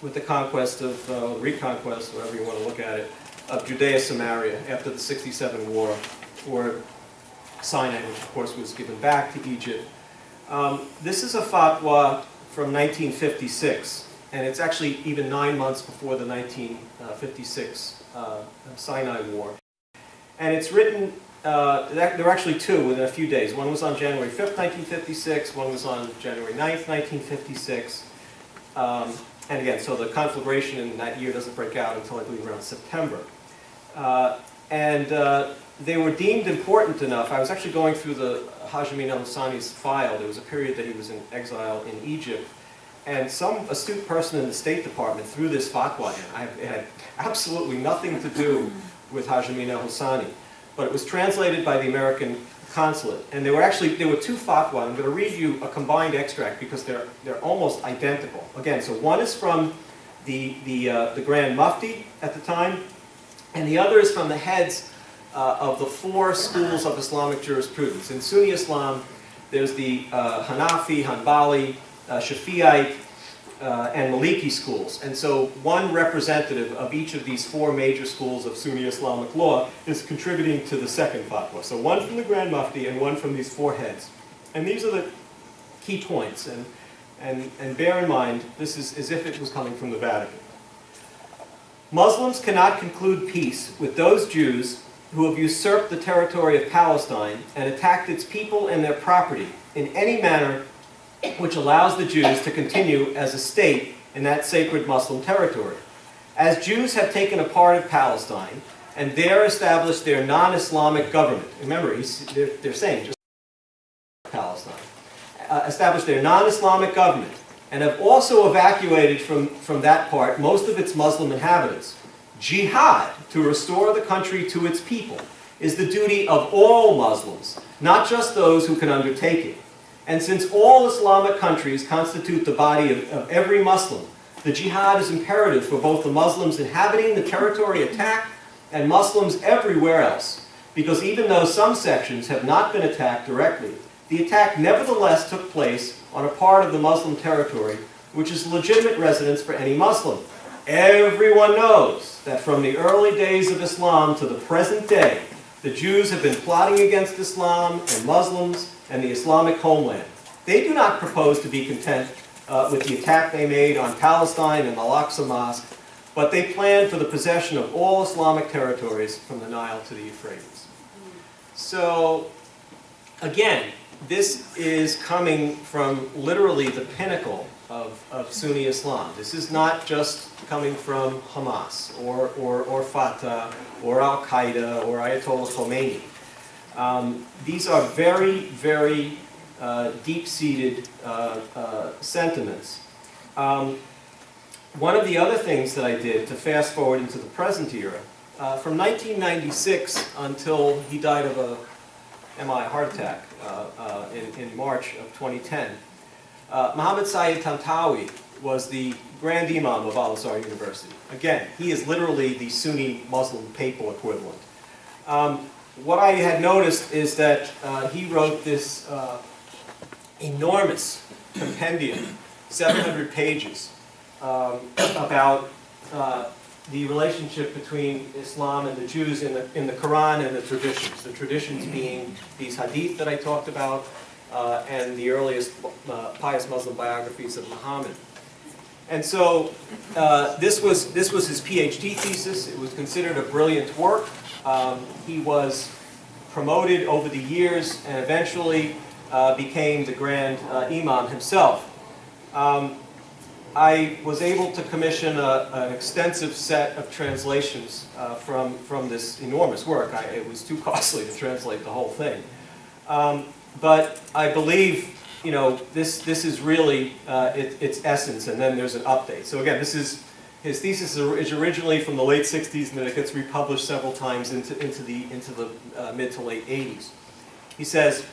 with the conquest of reconquest, whatever you want to look at it, of Judea Samaria after the '67 war, or Sinai, which of course was given back to Egypt. This is a fatwa from 1956, and it's actually even 9 months before the 1956 Sinai War. And it's written, there were actually two within a few days. One was on January 5th, 1956, one was on January 9th, 1956. And again, so the conflagration in that year doesn't break out until I believe around September. They were deemed important enough. I was actually going through the Haj Amin al-Hussani's file. There was a period that he was in exile in Egypt, and some astute person in the State Department threw this fatwa in. It had absolutely nothing to do with Haj Amin al-Hussani, but it was translated by the American consulate. And there were two fatwa. I'm going to read you a combined extract because they're almost identical. Again, so one is from the Grand Mufti at the time, and the other is from the heads of the four schools of Islamic jurisprudence. In Sunni Islam, there's the Hanafi, Hanbali, Shafi'ite, and Maliki schools. And so one representative of each of these four major schools of Sunni Islamic law is contributing to the second fatwa. So one from the Grand Mufti and one from these four heads. And these are the key points. And bear in mind, this is as if it was coming from the Vatican. Muslims cannot conclude peace with those Jews who have usurped the territory of Palestine and attacked its people and their property in any manner which allows the Jews to continue as a state in that sacred Muslim territory. As Jews have taken a part of Palestine and there established their non-Islamic government, remember, they're saying just Palestine, established their non-Islamic government, and have also evacuated from that part most of its Muslim inhabitants. Jihad, to restore the country to its people, is the duty of all Muslims, not just those who can undertake it. And since all Islamic countries constitute the body of every Muslim, the jihad is imperative for both the Muslims inhabiting the territory attacked and Muslims everywhere else, because even though some sections have not been attacked directly, the attack nevertheless took place on a part of the Muslim territory which is legitimate residence for any Muslim. Everyone knows that from the early days of Islam to the present day, the Jews have been plotting against Islam and Muslims and the Islamic homeland. They do not propose to be content with the attack they made on Palestine and Al-Aqsa Mosque, but they plan for the possession of all Islamic territories from the Nile to the Euphrates. So, again, this is coming from literally the pinnacle of Sunni Islam. This is not just coming from Hamas or Fatah or Al-Qaeda or Ayatollah Khomeini. These are very, very deep-seated sentiments. One of the other things that I did to fast forward into the present era, from 1996 until he died of a MI heart attack in March of 2010, Muhammad Sayyid Tantawi was the Grand Imam of Al-Azhar University. Again, he is literally the Sunni Muslim papal equivalent. What I had noticed is that he wrote this enormous compendium, 700 pages, about the relationship between Islam and the Jews in the Quran and the traditions being these hadith that I talked about, and the earliest pious Muslim biographies of Muhammad. And so this was his PhD thesis. It was considered a brilliant work. He was promoted over the years and eventually became the Grand Imam himself. I was able to commission an extensive set of translations from this enormous work. It was too costly to translate the whole thing. But I believe, you know, this is really its essence, and then there's an update. So again, this is his thesis is originally from the late 60s, and then it gets republished several times into the mid to late 80s. He says,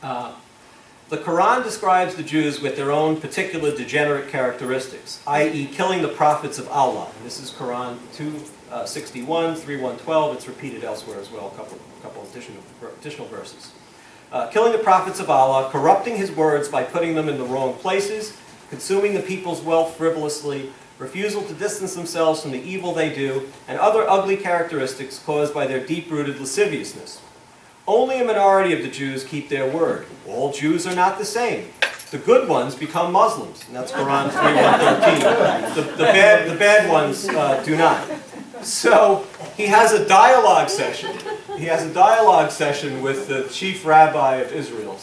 the Quran describes the Jews with their own particular degenerate characteristics, i.e. killing the prophets of Allah. And this is Quran 261, 3:112. It's repeated elsewhere as well, a couple additional verses. Killing the prophets of Allah, corrupting his words by putting them in the wrong places, consuming the people's wealth frivolously, refusal to distance themselves from the evil they do, and other ugly characteristics caused by their deep-rooted lasciviousness. Only a minority of the Jews keep their word. All Jews are not the same. The good ones become Muslims, and that's Quran 3:113. The bad ones do not. So he has a dialogue session. He has a dialogue session with the chief rabbi of Israel,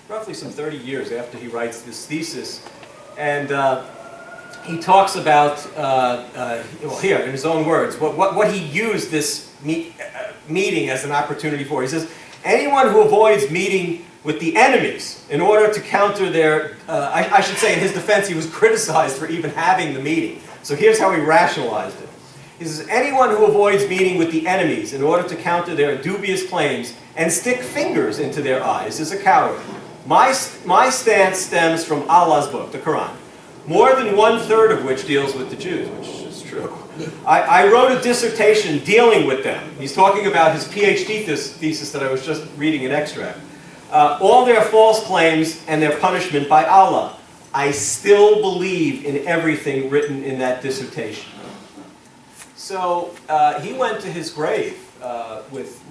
roughly 30 years after he writes this thesis, and he talks about, well, here in his own words, what he used this meeting as an opportunity for. He says, anyone who avoids meeting with the enemies in order to counter their, I should say in his defense, he was criticized for even having the meeting. So here's how he rationalized it. He says, anyone who avoids meeting with the enemies in order to counter their dubious claims and stick fingers into their eyes is a coward. My stance stems from Allah's book, the Quran, more than 1/3 of which deals with the Jews, which is true. I wrote a dissertation dealing with them. He's talking about his PhD thesis that I was just reading an extract. All their false claims and their punishment by Allah. I still believe in everything written in that dissertation. So he went to his grave with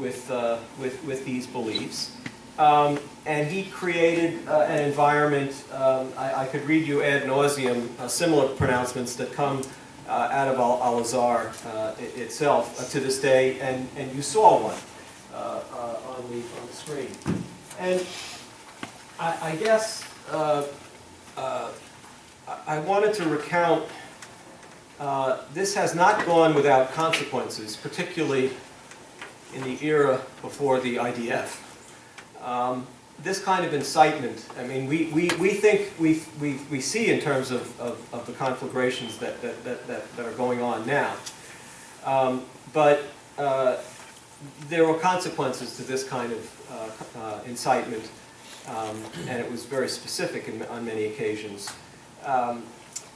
these beliefs, and he created an environment. I could read you ad nauseum similar pronouncements that come out of Al-Azhar itself to this day, and you saw one on the screen. And I guess I wanted to recount. This has not gone without consequences, particularly in the era before the IDF. This kind of incitement, I mean, we think we see in terms of the conflagrations that are going on now. But there were consequences to this kind of incitement, and it was very specific on many occasions.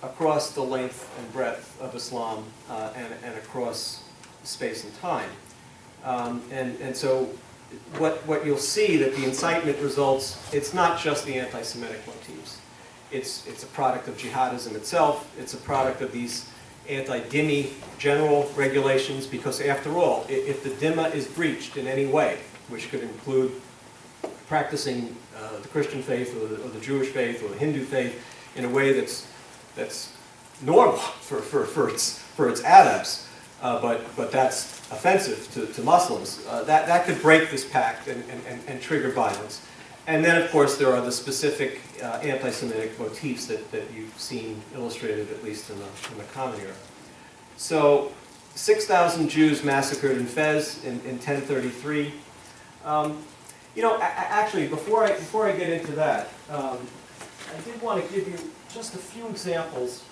Across the length and breadth of Islam and across space and time. And so what you'll see that the incitement results, it's not just the anti-Semitic motifs. It's a product of jihadism itself. It's a product of these anti-dhimmi general regulations, because after all, if the dhimma is breached in any way, which could include practicing the Christian faith or the Jewish faith or the Hindu faith in a way that's normal for its adepts, but that's offensive to Muslims, that could break this pact and trigger violence. And then, of course, there are the specific anti-Semitic motifs that you've seen illustrated, at least in the common era. So, 6,000 Jews massacred in Fez in 1033. You know, actually, before I get into that, I did want to give you just a few examples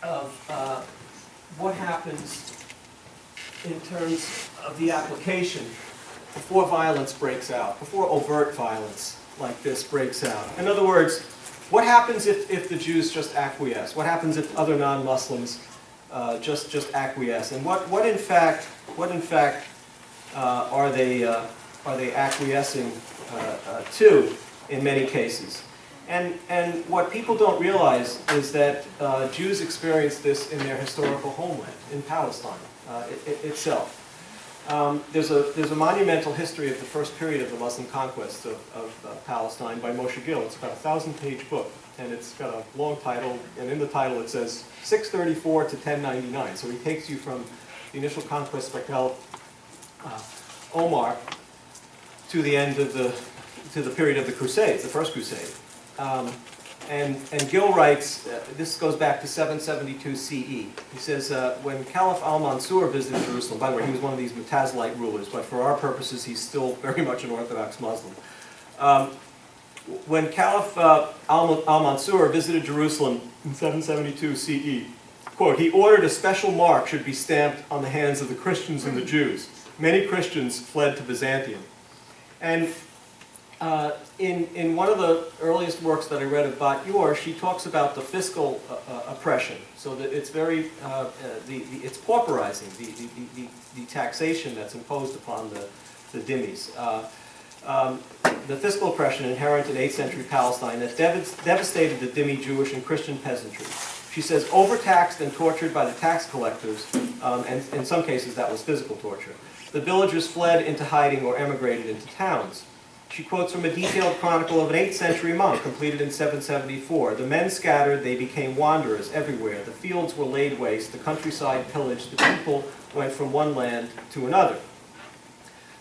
of what happens in terms of the application before violence breaks out, before overt violence like this breaks out. In other words, what happens if the Jews just acquiesce? What happens if other non-Muslims just acquiesce? And what in fact are they acquiescing to in many cases? And what people don't realize is that Jews experience this in their historical homeland, in Palestine itself. There's a monumental history of the first period of the Muslim conquest of Palestine by Moshe Gil. It's about a 1,000-page book, and it's got a long title, and in the title it says 634 to 1099. So he takes you from the initial conquest by Omar to the end of the period of the Crusades, the First Crusade. And Gil writes, this goes back to 772 CE. He says, when Caliph al-Mansur visited Jerusalem, by the way, he was one of these Mutazilite rulers, but for our purposes, he's still very much an Orthodox Muslim. When Caliph al-Mansur visited Jerusalem in 772 CE, quote, he ordered a special mark should be stamped on the hands of the Christians and the Jews. Many Christians fled to Byzantium. And in one of the earliest works that I read of Bat Yor, she talks about the fiscal oppression, so that it's very, it's pauperizing, the taxation that's imposed upon the dhimmis. The fiscal oppression inherent in 8th century Palestine that devastated the dhimmi Jewish and Christian peasantry. She says, overtaxed and tortured by the tax collectors, and in some cases that was physical torture, the villagers fled into hiding or emigrated into towns. She quotes from a detailed chronicle of an 8th century monk, completed in 774. The men scattered, they became wanderers everywhere. The fields were laid waste, the countryside pillaged, the people went from one land to another.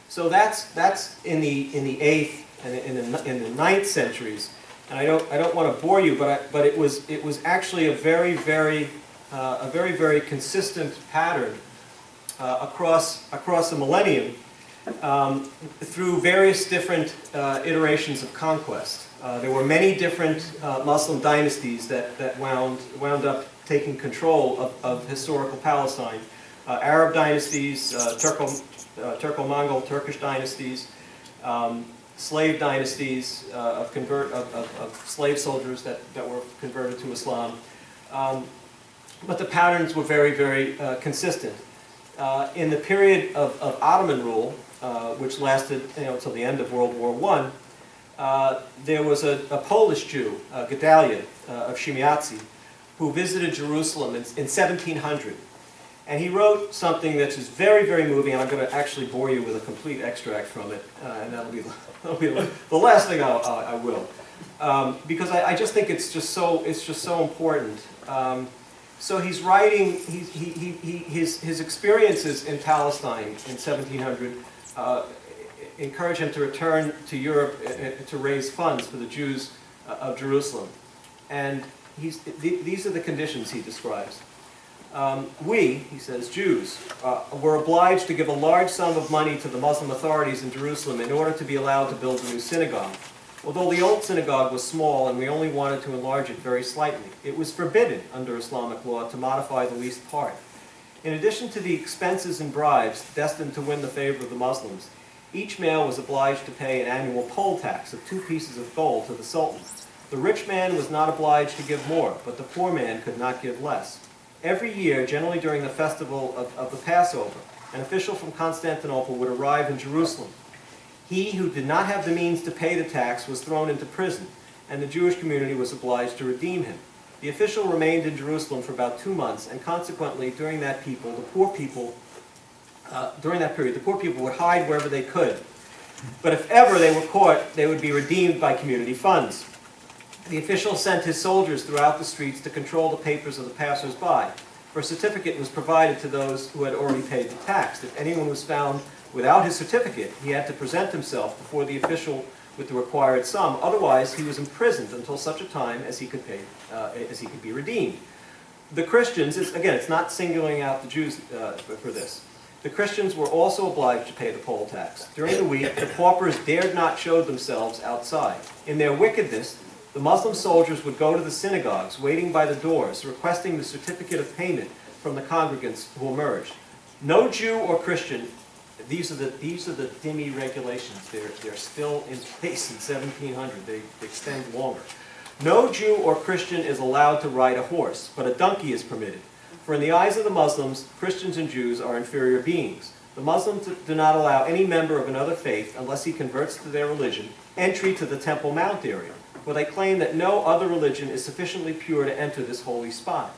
So that's in the 8th and in the 9th centuries. And I don't want to bore you, but it was actually a very consistent pattern across a millennium. Through various different iterations of conquest. There were many different Muslim dynasties that wound up taking control of historical Palestine. Arab dynasties, Turco-Mongol, Turkish dynasties, slave dynasties of slave soldiers that were converted to Islam. But the patterns were very consistent. In the period of Ottoman rule, which lasted until the end of World War I, there was a Polish Jew, Gedalia of Shemiatzi, who visited Jerusalem in 1700. And he wrote something that is very moving, and I'm going to actually bore you with a complete extract from it, and that'll be the last thing I will, because I just think it's just so important. So he's writing, his experiences in Palestine in 1700 encourage him to return to Europe to raise funds for the Jews of Jerusalem. And these are the conditions he describes. We, he says, Jews, were obliged to give a large sum of money to the Muslim authorities in Jerusalem in order to be allowed to build a new synagogue. Although the old synagogue was small and we only wanted to enlarge it very slightly, it was forbidden under Islamic law to modify the least part. In addition to the expenses and bribes destined to win the favor of the Muslims, each male was obliged to pay an annual poll tax of 2 pieces of gold to the Sultan. The rich man was not obliged to give more, but the poor man could not give less. Every year, generally during the festival of the Passover, an official from Constantinople would arrive in Jerusalem. He who did not have the means to pay the tax was thrown into prison, and the Jewish community was obliged to redeem him. The official remained in Jerusalem for about 2 months, and consequently, during that period, the poor people would hide wherever they could. But if ever they were caught, they would be redeemed by community funds. The official sent his soldiers throughout the streets to control the papers of the passers-by. for a certificate was provided to those who had already paid the tax. If anyone was found without his certificate, he had to present himself before the official with the required sum. Otherwise, he was imprisoned until such a time as he could be redeemed. The Christians, again, it's not singling out the Jews for this. The Christians were also obliged to pay the poll tax. During the week, the paupers dared not show themselves outside. In their wickedness, the Muslim soldiers would go to the synagogues, waiting by the doors, requesting the certificate of payment from the congregants who emerged. No Jew or Christian, these are the dhimmi regulations. They're still in place in 1700. They extend longer. No Jew or Christian is allowed to ride a horse, but a donkey is permitted. For in the eyes of the Muslims, Christians and Jews are inferior beings. The Muslims do not allow any member of another faith, unless he converts to their religion, entry to the Temple Mount area, for they claim that no other religion is sufficiently pure to enter this holy spot.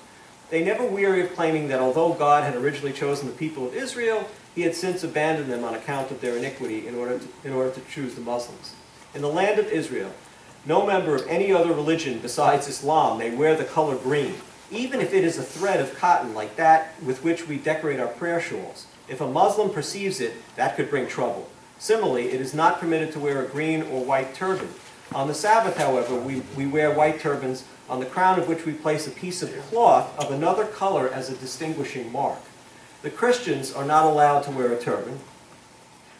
They never weary of claiming that although God had originally chosen the people of Israel, he had since abandoned them on account of their iniquity in order to choose the Muslims. In the land of Israel, no member of any other religion besides Islam may wear the color green, even if it is a thread of cotton like that with which we decorate our prayer shawls. If a Muslim perceives it, that could bring trouble. Similarly, it is not permitted to wear a green or white turban. On the Sabbath, however, we wear white turbans, on the crown of which we place a piece of cloth of another color as a distinguishing mark. The Christians are not allowed to wear a turban,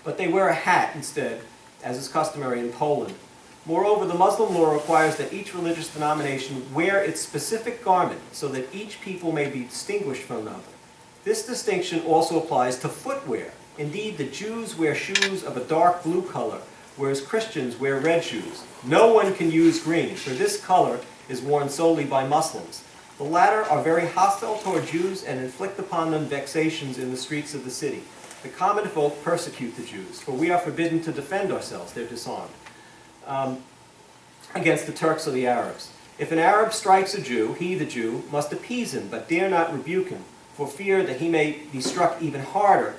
but they wear a hat instead, as is customary in Poland. Moreover, the Muslim law requires that each religious denomination wear its specific garment so that each people may be distinguished from another. This distinction also applies to footwear. Indeed, the Jews wear shoes of a dark blue color, whereas Christians wear red shoes. No one can use green, for this color is worn solely by Muslims. The latter are very hostile toward Jews and inflict upon them vexations in the streets of the city. The common folk persecute the Jews, for we are forbidden to defend ourselves, they're disarmed, against the Turks or the Arabs. If an Arab strikes a Jew, he, the Jew, must appease him, but dare not rebuke him, for fear that he may be struck even harder,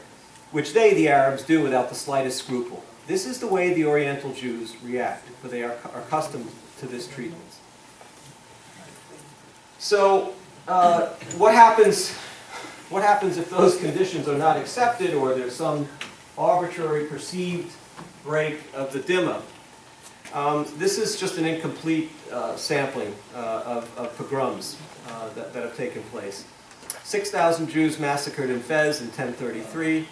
which they, the Arabs, do without the slightest scruple. This is the way the Oriental Jews react, for they are accustomed to this treatment. So, what happens if those conditions are not accepted, or there's some arbitrary perceived break of the dhimma? This is just an incomplete sampling of pogroms that have taken place. 6,000 Jews massacred in Fez in 1033.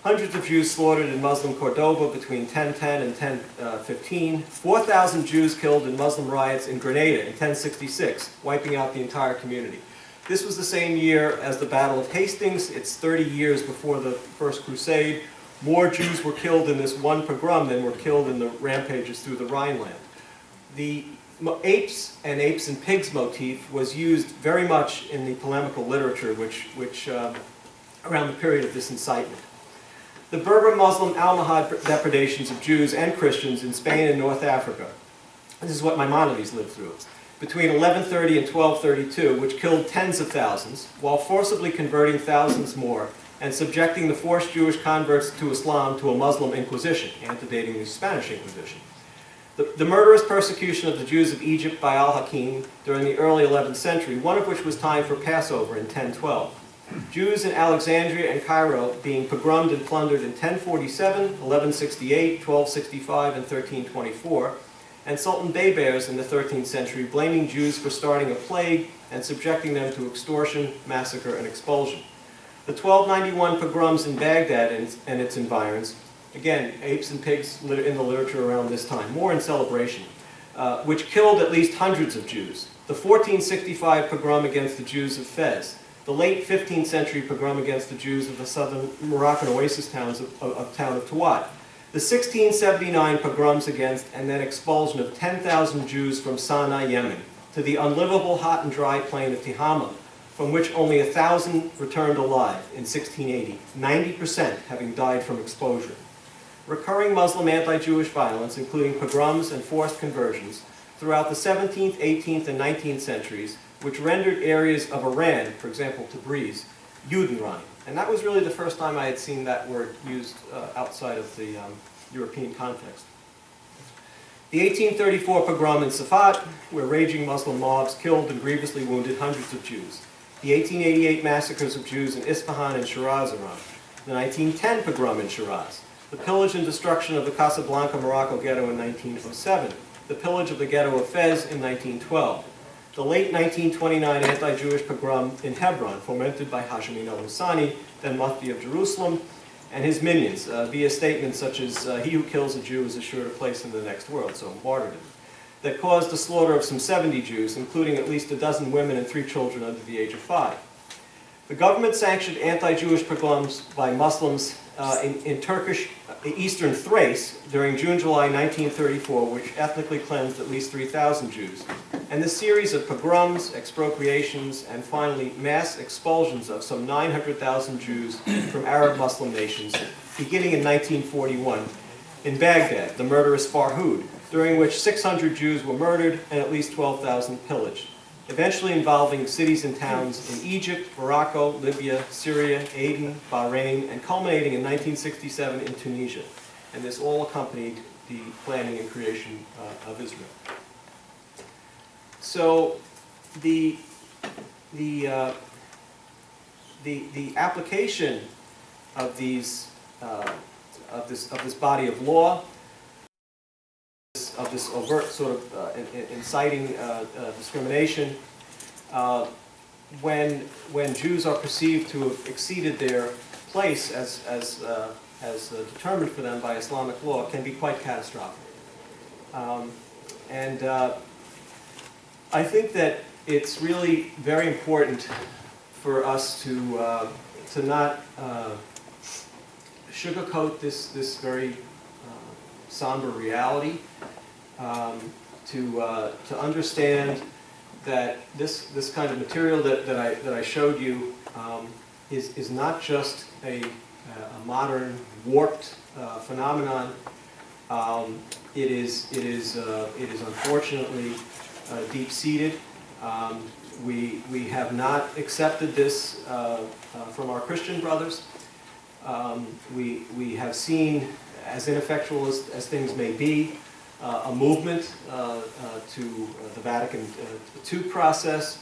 Hundreds of Jews slaughtered in Muslim Cordoba between 1010 and 1015. 4,000 Jews killed in Muslim riots in Grenada in 1066, wiping out the entire community. This was the same year as the Battle of Hastings. It's 30 years before the First Crusade. More Jews were killed in this one pogrom than were killed in the rampages through the Rhineland. The apes and pigs motif was used very much in the polemical literature which around the period of this incitement. The Berber Muslim Almohad depredations of Jews and Christians in Spain and North Africa. This is what Maimonides lived through. Between 1130 and 1232, which killed tens of thousands, while forcibly converting thousands more, and subjecting the forced Jewish converts to Islam to a Muslim inquisition, antedating the Spanish Inquisition. The murderous persecution of the Jews of Egypt by Al-Hakim during the early 11th century, one of which was timed for Passover in 1012. Jews in Alexandria and Cairo being pogromed and plundered in 1047, 1168, 1265, and 1324, and Sultan Beybers in the 13th century blaming Jews for starting a plague and subjecting them to extortion, massacre, and expulsion. The 1291 pogroms in Baghdad and its environs, again, apes and pigs in the literature around this time, more in celebration, which killed at least hundreds of Jews. The 1465 pogrom against the Jews of Fez. The late 15th century pogrom against the Jews of the southern Moroccan oasis town of Tuat. The 1679 pogroms against and then expulsion of 10,000 Jews from Sana'a, Yemen, to the unlivable hot and dry plain of Tihama, from which only 1,000 returned alive in 1680, 90% having died from exposure. Recurring Muslim anti-Jewish violence, including pogroms and forced conversions, throughout the 17th, 18th, and 19th centuries, which rendered areas of Iran, for example, Tabriz, Judenrein. And that was really the first time I had seen that word used outside of the European context. The 1834 pogrom in Safat, where raging Muslim mobs killed and grievously wounded hundreds of Jews. The 1888 massacres of Jews in Isfahan and Shiraz, Iran. The 1910 pogrom in Shiraz. The pillage and destruction of the Casablanca, Morocco ghetto in 1907. The pillage of the ghetto of Fez in 1912. The late 1929 anti-Jewish pogrom in Hebron, fomented by Hashemi al-Husani, then Mufti of Jerusalem, and his minions, via statements such as, he who kills a Jew is assured a place in the next world, so martyrdom, that caused the slaughter of some 70 Jews, including at least a dozen women and 3 children under the age of 5. The government sanctioned anti-Jewish pogroms by Muslims in Turkish Eastern Thrace during June-July 1934, which ethnically cleansed at least 3,000 Jews. And the series of pogroms, expropriations, and finally mass expulsions of some 900,000 Jews from Arab Muslim nations, beginning in 1941 in Baghdad, the murderous Farhud, during which 600 Jews were murdered and at least 12,000 pillaged, eventually involving cities and towns in Egypt, Morocco, Libya, Syria, Aden, Bahrain, and culminating in 1967 in Tunisia. And this all accompanied the planning and creation of Israel. So the application of these of this body of law, of this overt sort of inciting discrimination, when Jews are perceived to have exceeded their place as determined for them by Islamic law, can be quite catastrophic. I think that it's really very important for us to not sugarcoat this very somber reality, to understand that this kind of material that I showed you is not just a modern warped phenomenon. It is unfortunately deep-seated. We have not accepted this from our Christian brothers. We have seen, as ineffectual as things may be, a movement to the Vatican II process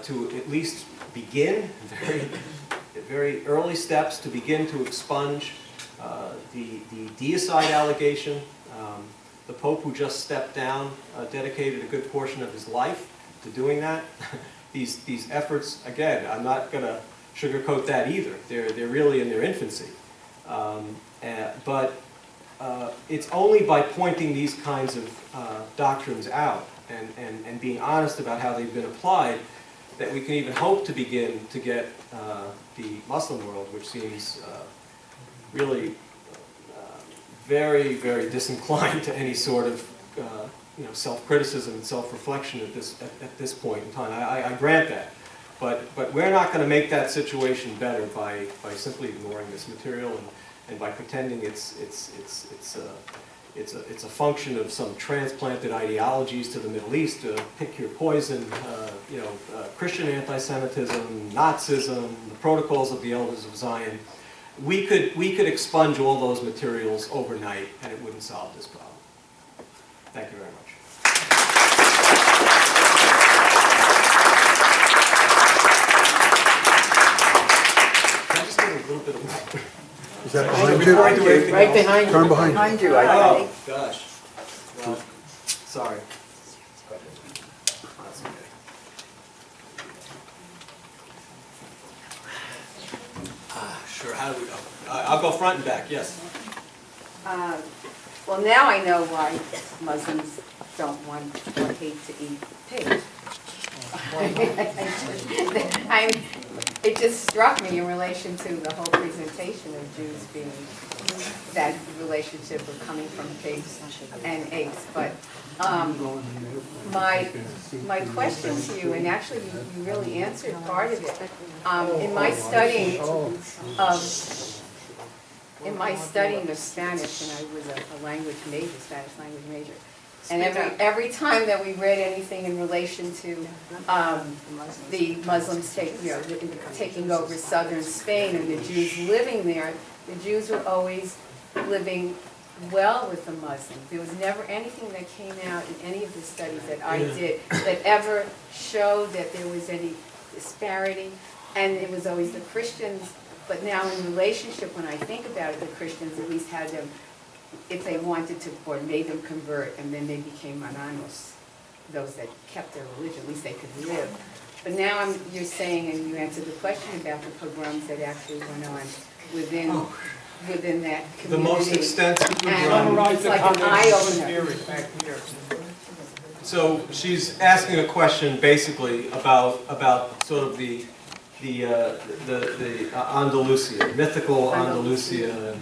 to at least begin very early steps to begin to expunge the deicide allegation. The Pope who just stepped down dedicated a good portion of his life to doing that. These efforts, again, I'm not going to sugarcoat that either. They're really in their infancy. But it's only by pointing these kinds of doctrines out and being honest about how they've been applied that we can even hope to begin to get the Muslim world, which seems really very, very disinclined to any sort of self-criticism and self-reflection at this point in time. I grant that. But we're not going to make that situation better by simply ignoring this material and by pretending it's a function of some transplanted ideologies to the Middle East. Pick your poison, Christian anti-Semitism, Nazism, the protocols of the Elders of Zion. We could expunge all those materials overnight, and it wouldn't solve this problem. Thank you very much. Can I just get a little bit of water? Is that behind you? Right behind you. Turn behind you. Behind you, I think. Oh, gosh. Well, sorry. That's okay. Sure, how do we go? I'll go front and back, yes. Well, now I know why Muslims don't want or hate to eat pig. It just struck me in relation to the whole presentation of Jews being that relationship of coming from pigs and eggs. But my question to you, and actually you really answered part of it, in my studying of Spanish, and I was a language major, Spanish language major, and every time that we read anything in relation to the Muslims taking over southern Spain and the Jews living there, the Jews were always living well with the Muslims. There was never anything that came out in any of the studies that I did that ever showed that there was any disparity, and it was always the Christians. But now in relationship, when I think about it, the Christians at least had them, if they wanted to, or made them convert, and then they became maranos, those that kept their religion, at least they could live. But now you're saying, and you answered the question about the pogroms that actually went on within that community. The most extensive And pogrom. it's like an eye-opener. So she's asking a question basically about sort of the Andalusia, mythical Andalusia,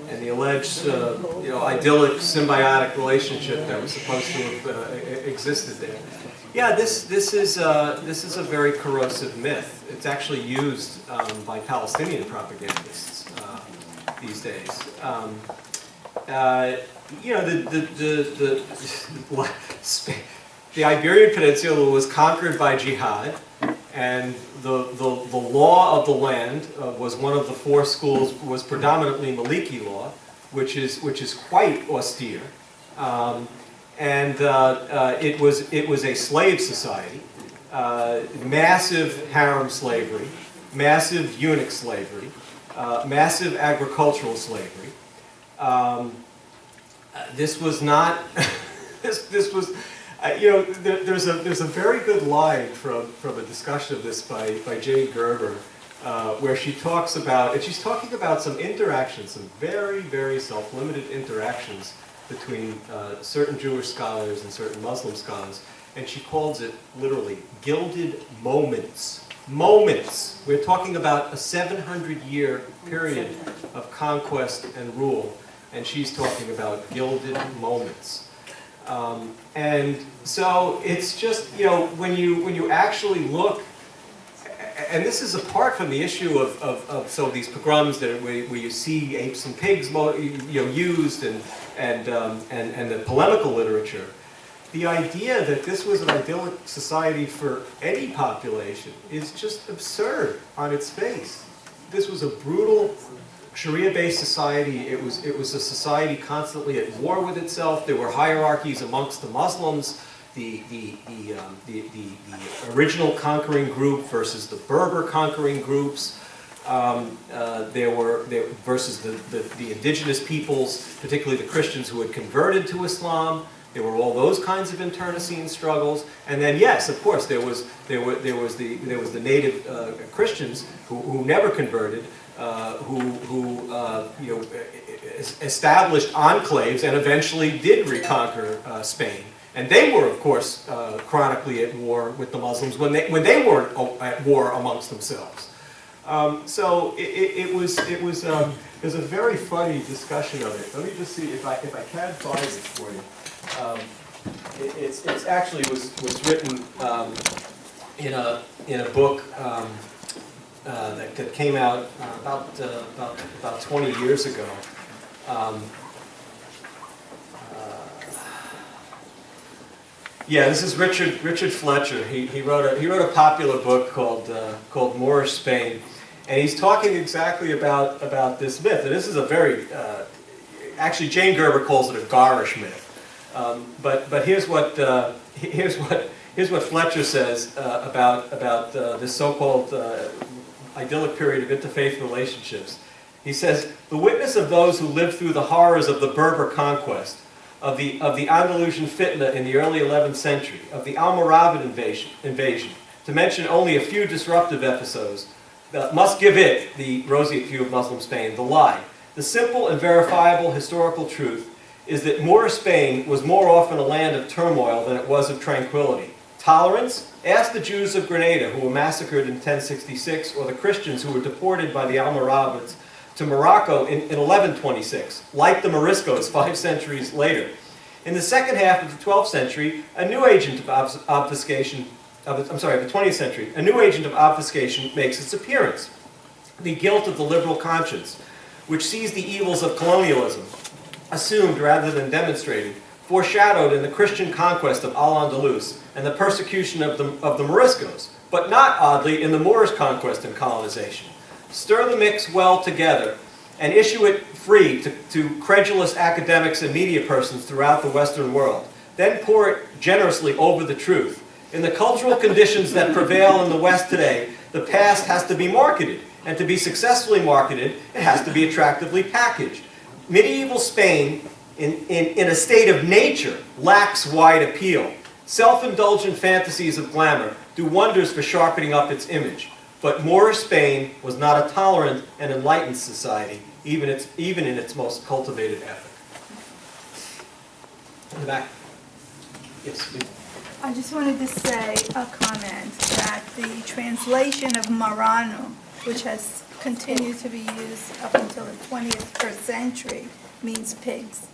and the alleged idyllic symbiotic relationship that was supposed to have existed there. Yeah, this is a very corrosive myth. It's actually used by Palestinian propagandists these days. The Iberian Peninsula was conquered by jihad, and the law of the land was one of the four schools, was predominantly Maliki law, which is quite austere, and it was a slave society, massive harem slavery, massive eunuch slavery, massive agricultural slavery. This was not. This was. There's a very good line from a discussion of this by Jane Gerber, where she talks about, and she's talking about some interactions, some very, very self-limited interactions between certain Jewish scholars and certain Muslim scholars, and she calls it literally gilded moments. Moments. We're talking about a 700-year period of conquest and rule, and she's talking about gilded moments. And so it's just, when you actually look, and this is apart from the issue of these pogroms where you see apes and pigs used and the polemical literature. The idea that this was an idyllic society for any population is just absurd on its face. This was a brutal Sharia-based society. It was a society constantly at war with itself. There were hierarchies amongst the Muslims, the original conquering group versus the Berber conquering groups. Versus the indigenous peoples, particularly the Christians who had converted to Islam. There were all those kinds of internecine struggles, and then yes, of course, there was the native Christians who never converted. Who established enclaves and eventually did reconquer Spain, and they were, of course, chronically at war with the Muslims when they weren't at war amongst themselves. So it was there's a very funny discussion of it. Let me just see if I can find it for you. It's actually was written in a book. That came out about 20 years ago. This is Richard Fletcher. He wrote a popular book called Moorish Spain, and he's talking exactly about this myth. And this is a very actually Jane Gerber calls it a garish myth. But here's what Fletcher says about this so-called idyllic period of interfaith relationships. He says, the witness of those who lived through the horrors of the Berber conquest, of the Andalusian fitna in the early 11th century, of the Almoravid invasion, to mention only a few disruptive episodes, must give it, the roseate view of Muslim Spain, the lie. The simple and verifiable historical truth is that Moorish Spain was more often a land of turmoil than it was of tranquility. Tolerance? Ask the Jews of Granada who were massacred in 1066, or the Christians who were deported by the Almoravids to Morocco in 1126, like the Moriscos 5 centuries later. In the second half of the 12th century, a new agent of obfuscation, the 20th century, a new agent of obfuscation makes its appearance. The guilt of the liberal conscience, which sees the evils of colonialism, assumed rather than demonstrated, foreshadowed in the Christian conquest of Al-Andalus and the persecution of the Moriscos, but not oddly in the Moorish conquest and colonization. Stir the mix well together and issue it free to credulous academics and media persons throughout the Western world. Then pour it generously over the truth. In the cultural conditions that prevail in the West today, the past has to be marketed. And to be successfully marketed, it has to be attractively packaged. Medieval Spain, in a state of nature, lacks wide appeal. Self-indulgent fantasies of glamour do wonders for sharpening up its image. But Moorish Spain was not a tolerant and enlightened society, even in its most cultivated ethic. In the back. Yes, please. I just wanted to say a comment that the translation of Marano, which has continued to be used up until the 21st century, means pigs.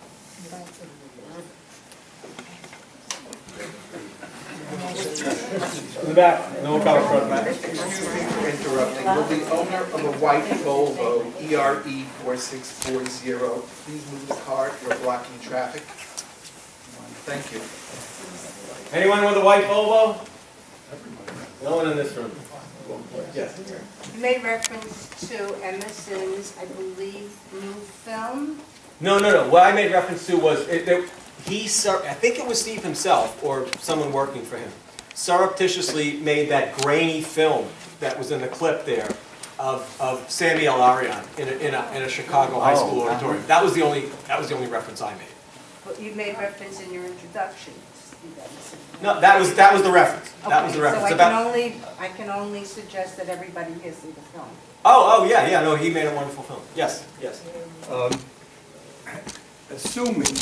In the back. No about front back. Excuse me for interrupting. Will the owner of a white Volvo ERE 4640 please move the car? You're blocking traffic. Thank you. Anyone with a white Volvo? No one in this room. Yes. You made reference to Emerson's, I believe, new film. No. What I made reference to was, I think it was Steve himself or someone working for him, surreptitiously made that grainy film that was in the clip there of Samuel Arion in a Chicago high school auditorium. That was the only reference I made. But you made reference in your introduction. No, that was the reference. That was the reference. So I can only suggest that everybody here see the film. Yeah. No, he made a wonderful film. Yes. Assuming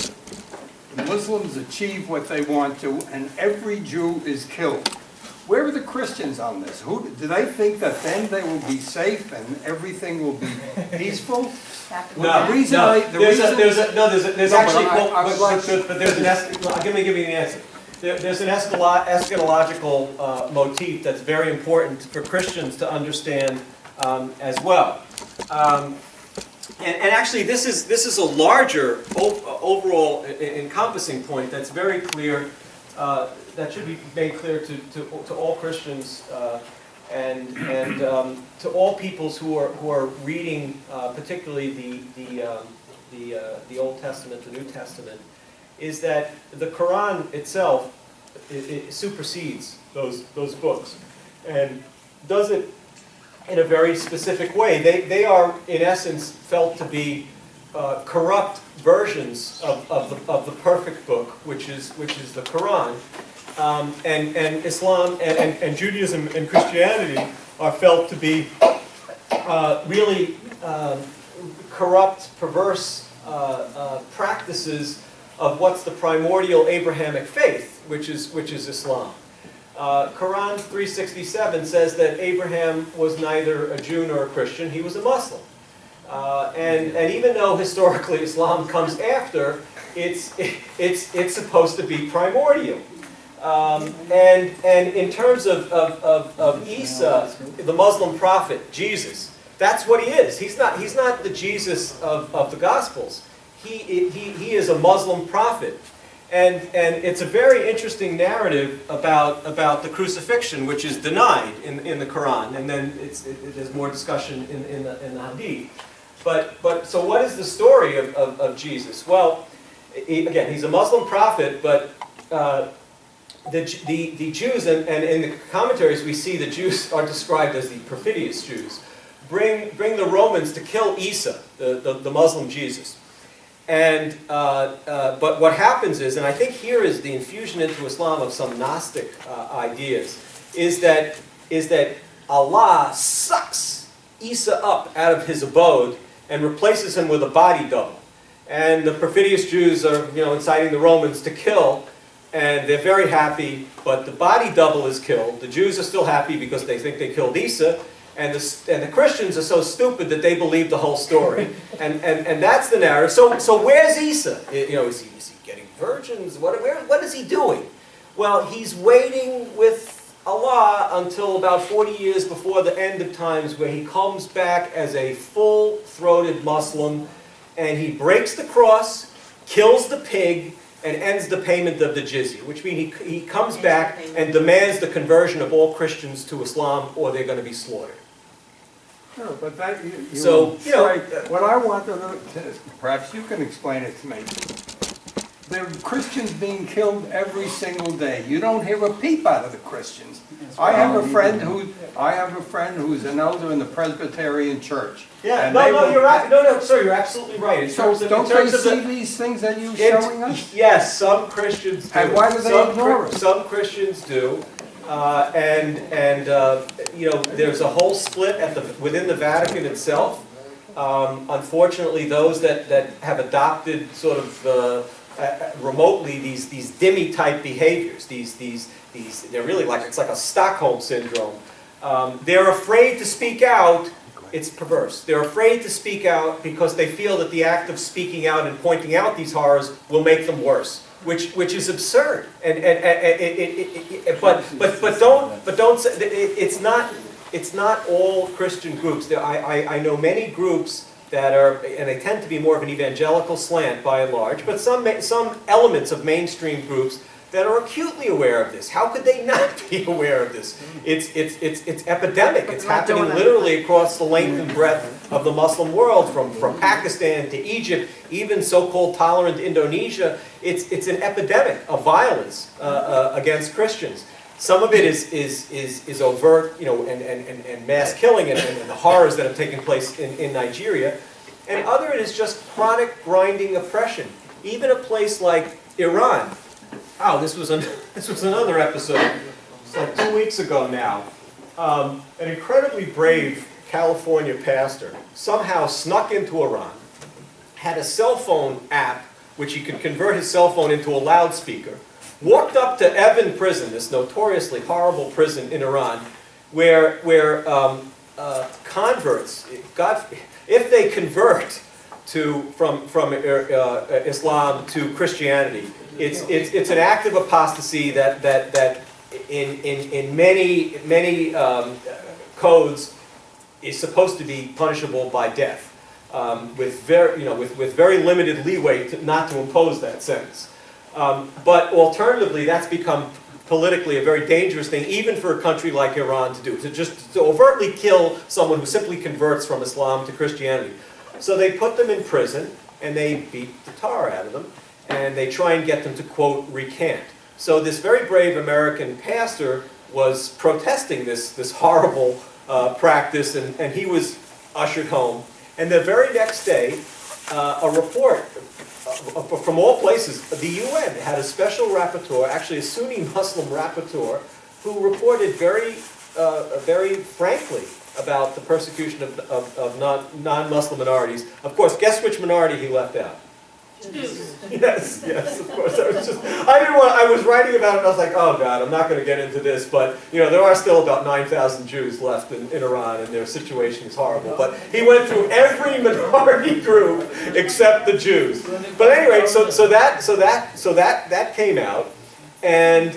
the Muslims achieve what they want to and every Jew is killed, where are the Christians on this? Do they think that then they will be safe and everything will be peaceful? No. Let me give you the answer. There's an eschatological motif that's very important for Christians to understand as well. And actually, this is a larger overall encompassing point that's very clear. That should be made clear to all Christians and to all peoples who are reading, particularly the Old Testament, the New Testament, is that the Quran itself it supersedes those books and does it in a very specific way. They are, in essence, felt to be corrupt versions of the perfect book, which is the Quran. And Islam and Judaism and Christianity are felt to be really corrupt, perverse practices of what's the primordial Abrahamic faith, which is Islam. Quran 367 says that Abraham was neither a Jew nor a Christian, he was a Muslim. And even though historically Islam comes after, it's supposed to be primordial. And in terms of Isa, the Muslim prophet, Jesus, that's what he is. He's not the Jesus of the Gospels. He is a Muslim prophet. And it's a very interesting narrative about the crucifixion, which is denied in the Quran, and then there's more discussion in the Hadith. But so what is the story of Jesus? Well, again, he's a Muslim prophet, but the Jews, and in the commentaries we see the Jews are described as the perfidious Jews, bring the Romans to kill Isa, the Muslim Jesus. And but what happens is, and I think here is the infusion into Islam of some Gnostic ideas, is that Allah sucks Isa up out of his abode and replaces him with a body double. And the perfidious Jews are, inciting the Romans to kill, and they're very happy. But the body double is killed. The Jews are still happy because they think they killed Isa. And the Christians are so stupid that they believe the whole story, and that's the narrative. So where's Isa? Is he getting virgins? What is he doing? Well, he's waiting with Allah until about 40 years before the end of times, where he comes back as a full-throated Muslim, and he breaks the cross, kills the pig, and ends the payment of the jizya, which means he comes back and demands the conversion of all Christians to Islam, or they're going to be slaughtered. No, but that, So, what I want to know, perhaps you can explain it to me. There are Christians being killed every single day. You don't hear a peep out of the Christians. I have a friend who's an elder in the Presbyterian Church. Yeah, and no, they no, will- you're right. No, sir, you're absolutely right. In So terms of, don't in terms they of the, see these things that you're showing us? Yes, some Christians do. And why do they Some ignore it? Some Christians do. You know, there's a whole split within the Vatican itself. Unfortunately, those that have adopted sort of remotely these dhimmi type behaviors, they're really like, it's like a Stockholm syndrome. They're afraid to speak out. It's perverse. They're afraid to speak out because they feel that the act of speaking out and pointing out these horrors will make them worse, which is absurd. But don't say, it's not all Christian groups. I know many groups that are, and they tend to be more of an evangelical slant by and large, but some elements of mainstream groups that are acutely aware of this. How could they not be aware of this? It's epidemic. It's happening literally across the length and breadth of the Muslim world, from Pakistan to Egypt, even so-called tolerant Indonesia. It's an epidemic of violence against Christians. Some of it is overt, you know, and mass killing and the horrors that have taken place in Nigeria, and other it is just chronic grinding oppression. Even a place like Iran. Oh, this was another episode. It's like 2 weeks ago now. An incredibly brave California pastor somehow snuck into Iran, had a cell phone app which he could convert his cell phone into a loudspeaker, walked up to Evin prison, this notoriously horrible prison in Iran, where converts, if they convert from Islam to Christianity, it's an act of apostasy that in many codes is supposed to be punishable by death, with very limited leeway not to impose that sentence. But alternatively, that's become politically a very dangerous thing, even for a country like Iran to do, to overtly kill someone who simply converts from Islam to Christianity. So they put them in prison, and they beat the tar out of them, and they try and get them to, quote, recant. So this very brave American pastor was protesting this horrible practice, and he was ushered home. And the very next day, a report from all places, the UN had a special rapporteur, actually a Sunni Muslim rapporteur, who reported very frankly about the persecution of non-Muslim minorities. Of course, guess which minority he left out? Jews. Yes, of course. I was writing about it and I was like, oh God, I'm not going to get into this, but you know, there are still about 9,000 Jews left in Iran and their situation is horrible. But he went through every minority group except the Jews. But anyway, so that came out, and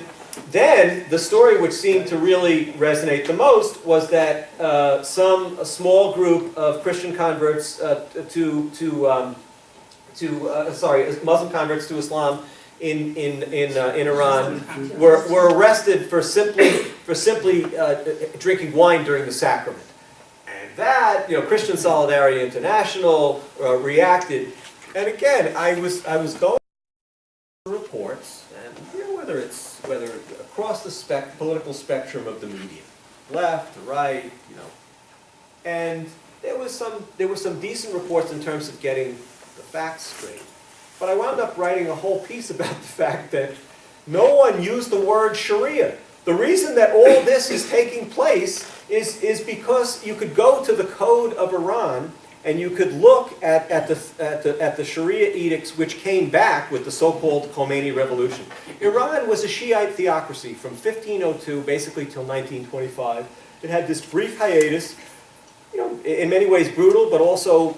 then the story which seemed to really resonate the most was that a small group of Christian converts Muslim converts to Islam in Iran were arrested for simply drinking wine during the sacrament, and that, you know, Christian Solidarity International reacted, and again I was going through reports, and you know, whether across the political spectrum of the media, left to right, you know, and there were some decent reports in terms of getting the facts straight. But I wound up writing a whole piece about the fact that no one used the word Sharia. The reason that all this is taking place is because you could go to the code of Iran and you could look at the Sharia edicts which came back with the so-called Khomeini revolution. Iran was a Shiite theocracy from 1502 basically till 1925. It had this brief hiatus, you know, in many ways brutal, but also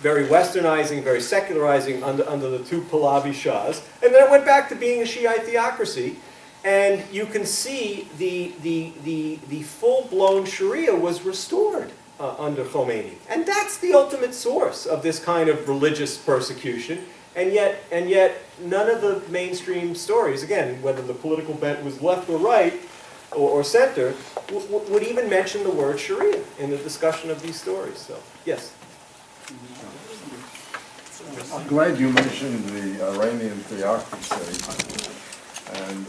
very westernizing, very secularizing under the two Pahlavi Shahs. And then it went back to being a Shiite theocracy. And you can see the full-blown Sharia was restored under Khomeini. And that's the ultimate source of this kind of religious persecution. And yet none of the mainstream stories, again, whether the political bent was left or right, or center, would even mention the word Sharia in the discussion of these stories. So, yes? I'm glad you mentioned the Iranian theocracy. And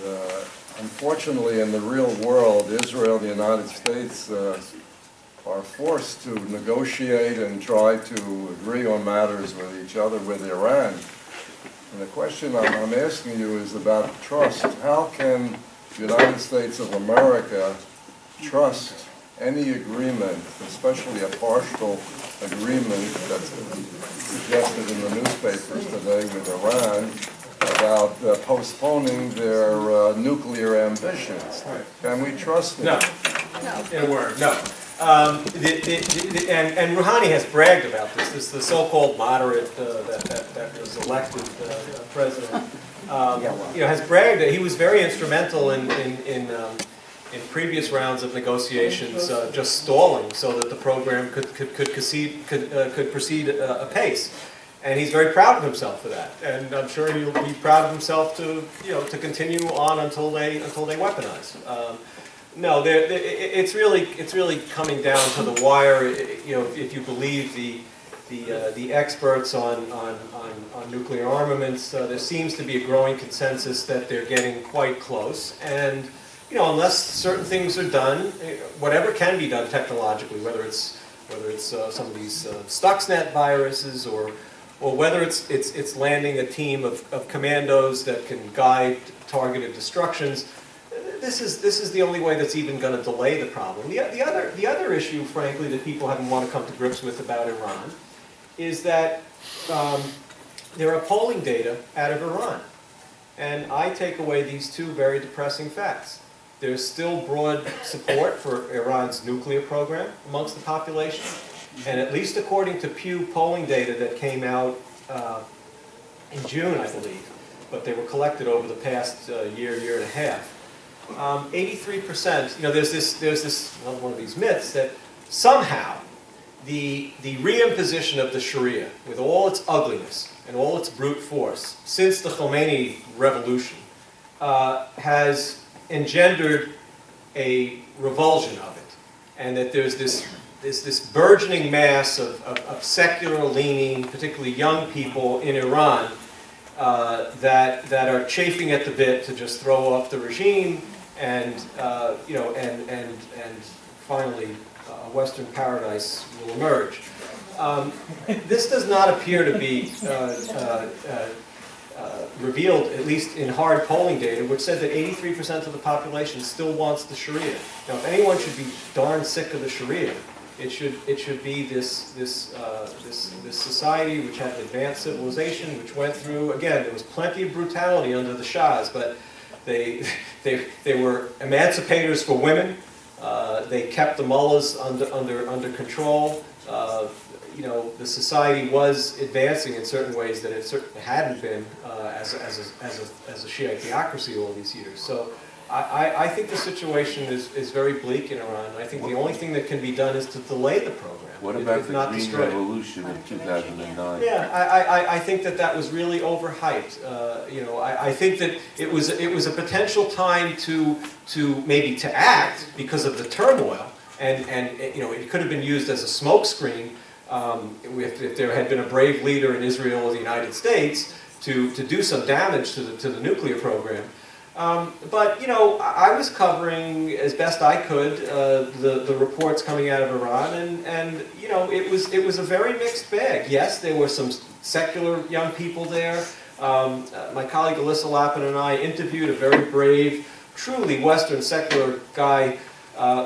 unfortunately, in the real world, Israel and the United States are forced to negotiate and try to agree on matters with each other with Iran. And the question I'm asking you is about trust. How can the United States of America trust any agreement, especially a partial agreement that's suggested in the newspapers today with Iran about postponing their nuclear ambitions? Can we trust them? No. In a word, no. And Rouhani has bragged about this. This the so-called moderate that was elected president. Has bragged that he was very instrumental in previous rounds of negotiations, just stalling so that the program could proceed apace. And he's very proud of himself for that. And I'm sure he'll be proud of himself to continue on until they weaponize. No, it's really coming down to the wire. If you believe the experts on nuclear armaments, there seems to be a growing consensus that they're getting quite close. And unless certain things are done, whatever can be done technologically, whether it's some of these Stuxnet viruses or whether it's landing a team of commandos that can guide targeted destructions. This is the only way that's even going to delay the problem. The other issue, frankly, that people haven't want to come to grips with about Iran is that there are polling data out of Iran. And I take away these two very depressing facts. There's still broad support for Iran's nuclear program amongst the population. And at least according to Pew polling data that came out in June, I believe, but they were collected over the past year and a half, 83%, there's this one of these myths that somehow the reimposition of the Sharia, with all its ugliness and all its brute force, since the Khomeini revolution, has engendered a revulsion of it, and that there's this burgeoning mass of secular-leaning, particularly young people in Iran that are chafing at the bit to just throw off the regime, and finally a Western paradise will emerge. This does not appear to be revealed, at least in hard polling data, which said that 83% of the population still wants the Sharia. Now, if anyone should be darn sick of the Sharia, it should be this society which had an advanced civilization, which went through, again, there was plenty of brutality under the Shahs, but they were emancipators for women. They kept the mullahs under control. The society was advancing in certain ways that it certainly hadn't been as a Shiite theocracy all these years. So I think the situation is very bleak in Iran. I think the only thing that can be done is to delay the program. What about the Green Revolution of 2009? Yeah, I think that was really overhyped. I think that it was a potential time to maybe to act because of the turmoil, and it could have been used as a smokescreen if there had been a brave leader in Israel or the United States to do some damage to the nuclear program. But I was covering as best I could the reports coming out of Iran, and it was a very mixed bag. Yes, there were some secular young people there. My colleague Alyssa Lappin and I interviewed a very brave, truly Western secular guy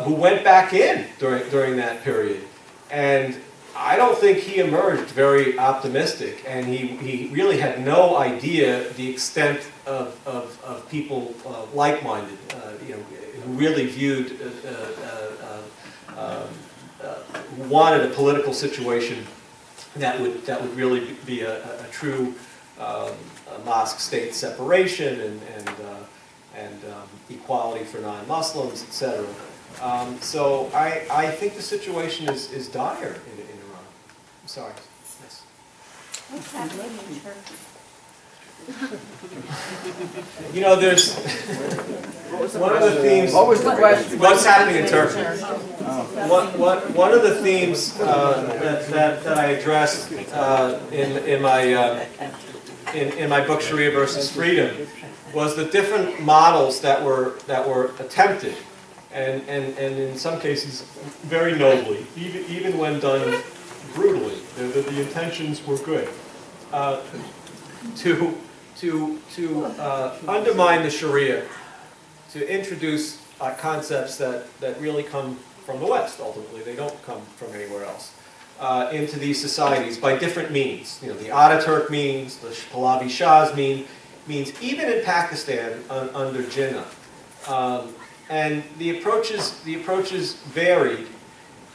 who went back in during that period, and I don't think he emerged very optimistic, and he really had no idea the extent of people like-minded, who really viewed, who wanted a political situation that would really be a true mosque-state separation and equality for non-Muslims, etc. So I think the situation is dire in Iran. I'm sorry. Yes. What's happening in Turkey? There's one of the themes. What was the question? What's happening in Turkey? One of the themes that I addressed in my book Sharia versus Freedom was the different models that were attempted, and in some cases very nobly, even when done brutally. The intentions were good. To undermine the Sharia, to introduce concepts that really come from the West, ultimately. They don't come from anywhere else. Into these societies by different means. You know, the Ataturk means, the Pahlavi Shah's means, even in Pakistan under Jinnah. And the approaches varied.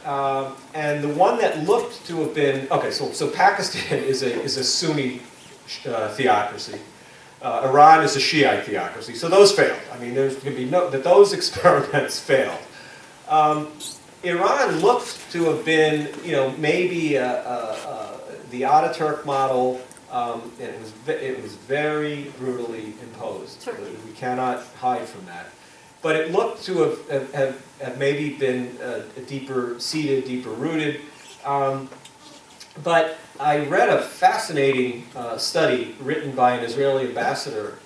And the one that looked to have been, okay, so Pakistan is a Sunni theocracy. Iran is a Shiite theocracy, so those failed. I mean, there's going to be that those experiments failed. Iran looked to have been, maybe the Ataturk model. And it was very brutally imposed. We cannot hide from that. But it looked to have maybe been deeper seated, deeper rooted. But I read a fascinating study written by an Israeli ambassador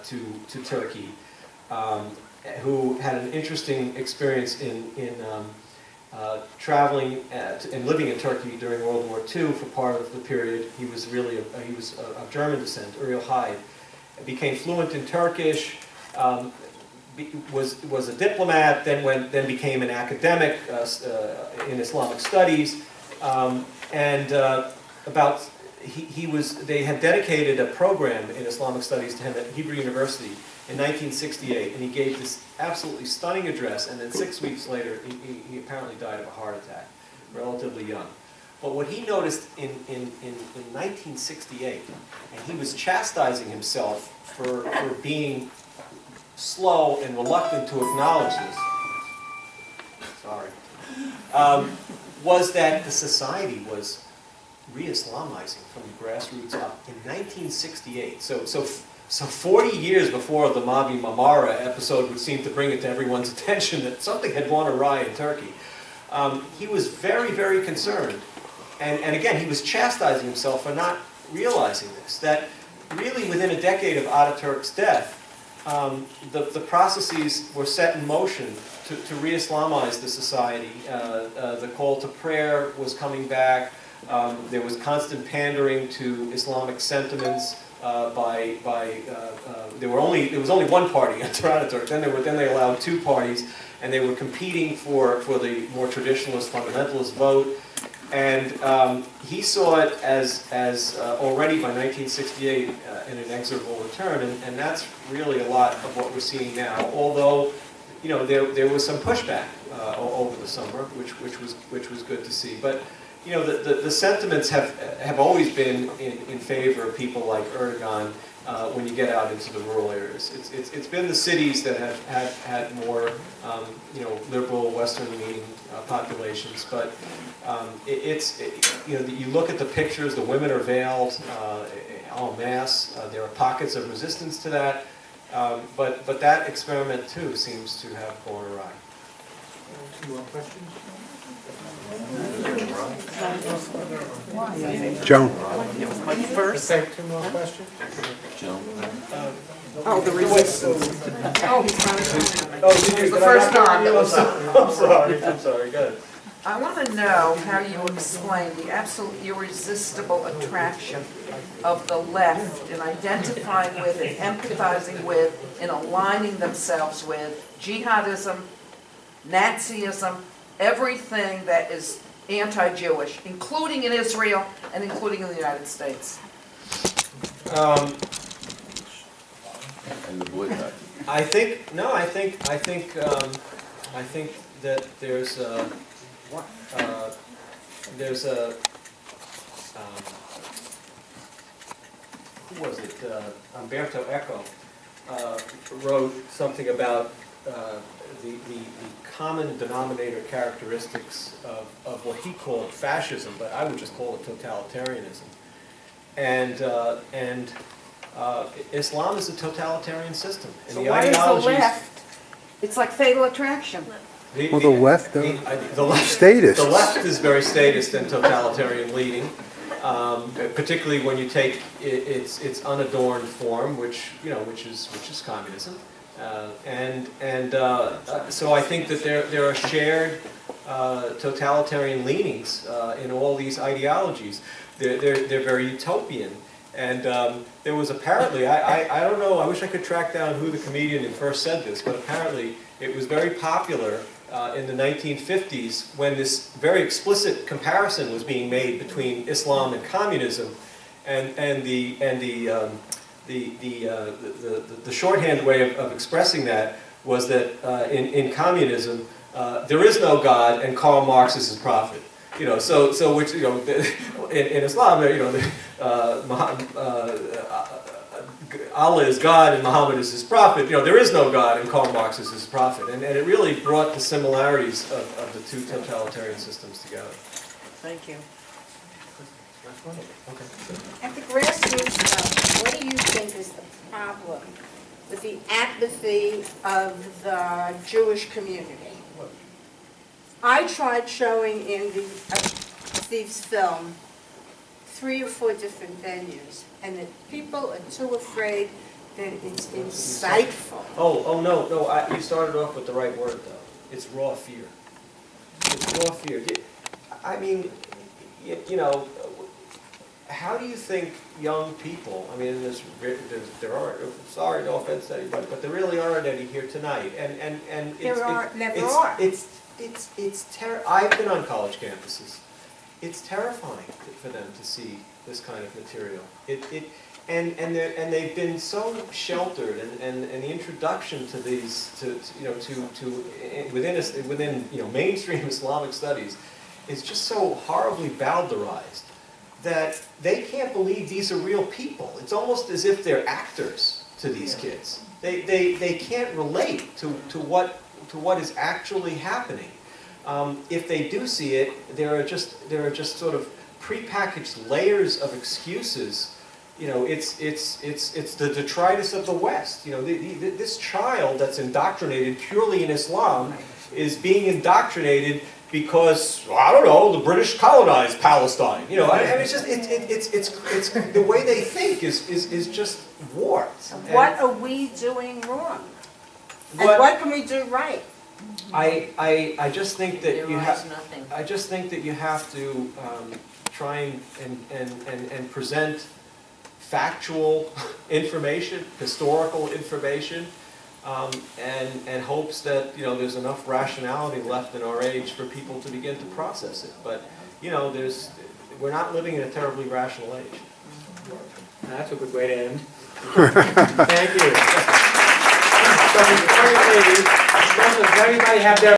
to Turkey, who had an interesting experience in traveling and living in Turkey during World War II for part of the period. He was really of German descent, Uriel Haid. Became fluent in Turkish. Was a diplomat, then became an academic in Islamic studies, they had dedicated a program in Islamic studies to him at Hebrew University in 1968, and he gave this absolutely stunning address, and then 6 weeks later, he apparently died of a heart attack, relatively young. But what he noticed in 1968, and he was chastising himself for being slow and reluctant to acknowledge this, was that the society was re-Islamizing from the grassroots up in 1968. So 40 years before the Mavi Marmara episode would seem to bring it to everyone's attention that something had gone awry in Turkey. He was very, very concerned. And again, he was chastising himself for not realizing this, that really within a decade of Ataturk's death, the processes were set in motion to re-Islamize the society. The call to prayer was coming back. There was constant pandering to Islamic sentiments there was only one party under Ataturk. Then they allowed two parties, and they were competing for the more traditionalist fundamentalist vote. And he saw it as already by 1968 an inexorable return, and that's really a lot of what we're seeing now. Although, there was some pushback over the summer, which was good to see. But the sentiments have always been in favor of people like Erdogan when you get out into the rural areas. It's been the cities that have had more liberal Western-leaning populations, but you look at the pictures. The women are veiled en masse. There are pockets of resistance to that, but that experiment too seems to have gone awry. Two more questions? Joan. Let's take two more questions. The resistance. The first arm. I'm sorry, go ahead. I want to know how you explain the absolute irresistible attraction of the left in identifying with and empathizing with and aligning themselves with jihadism, Nazism, everything that is anti-Jewish, including in Israel and including in the United States. And the boycott. I think that there's who was it? Umberto Eco wrote something about the common denominator characteristics of what he called fascism, but I would just call it totalitarianism. And Islam is a totalitarian system. And So the why is the ideologies, left? It's like fatal attraction. Well, the left, The left, Statist. the left is very statist and totalitarian leading, particularly when you take its unadorned form, which is communism, so I think that there are shared totalitarian leanings in all these ideologies. They're very utopian. And there was apparently, I don't know, I wish I could track down who the comedian who first said this, but apparently it was very popular in the 1950s when this very explicit comparison was being made between Islam and communism, and the shorthand way of expressing that was that in communism there is no God and Karl Marx is his prophet. You know, so which, you know, in Islam, you know, Allah is God and Muhammad is his prophet. You know, there is no God and Karl Marx is his prophet. And it really brought the similarities of the two totalitarian systems together. Thank you. Okay. At the grassroots level, what do you think is the problem with the apathy of the Jewish community? I tried showing in Steve's film 3 or 4 different venues, and that people are too afraid that it's insightful. Oh no, you started off with the right word though. It's raw fear. It's raw fear. I mean, you know, how do you think young people, I mean, there are, sorry, no offense to anybody, but there really aren't any here tonight, and I've been on college campuses. It's terrifying for them to see this kind of material. And they've been so sheltered, and the introduction to these, within mainstream Islamic studies, is just so horribly bowdlerized that they can't believe these are real people. It's almost as if they're actors to these kids. They can't relate to what is actually happening. If they do see it, there are just sort of prepackaged layers of excuses. You know, it's the detritus of the West. You know, this child that's indoctrinated purely in Islam is being indoctrinated because, I don't know, the British colonized Palestine. You know, I mean, it's just it's the way they think is just warped. What are we doing wrong? And what can we do right? I just think that you have. I just think that you have to try and present factual information, historical information, and hopes that there's enough rationality left in our age for people to begin to process it. But we're not living in a terribly rational age. That's a good way to end. Thank you. So before you leave, does everybody have their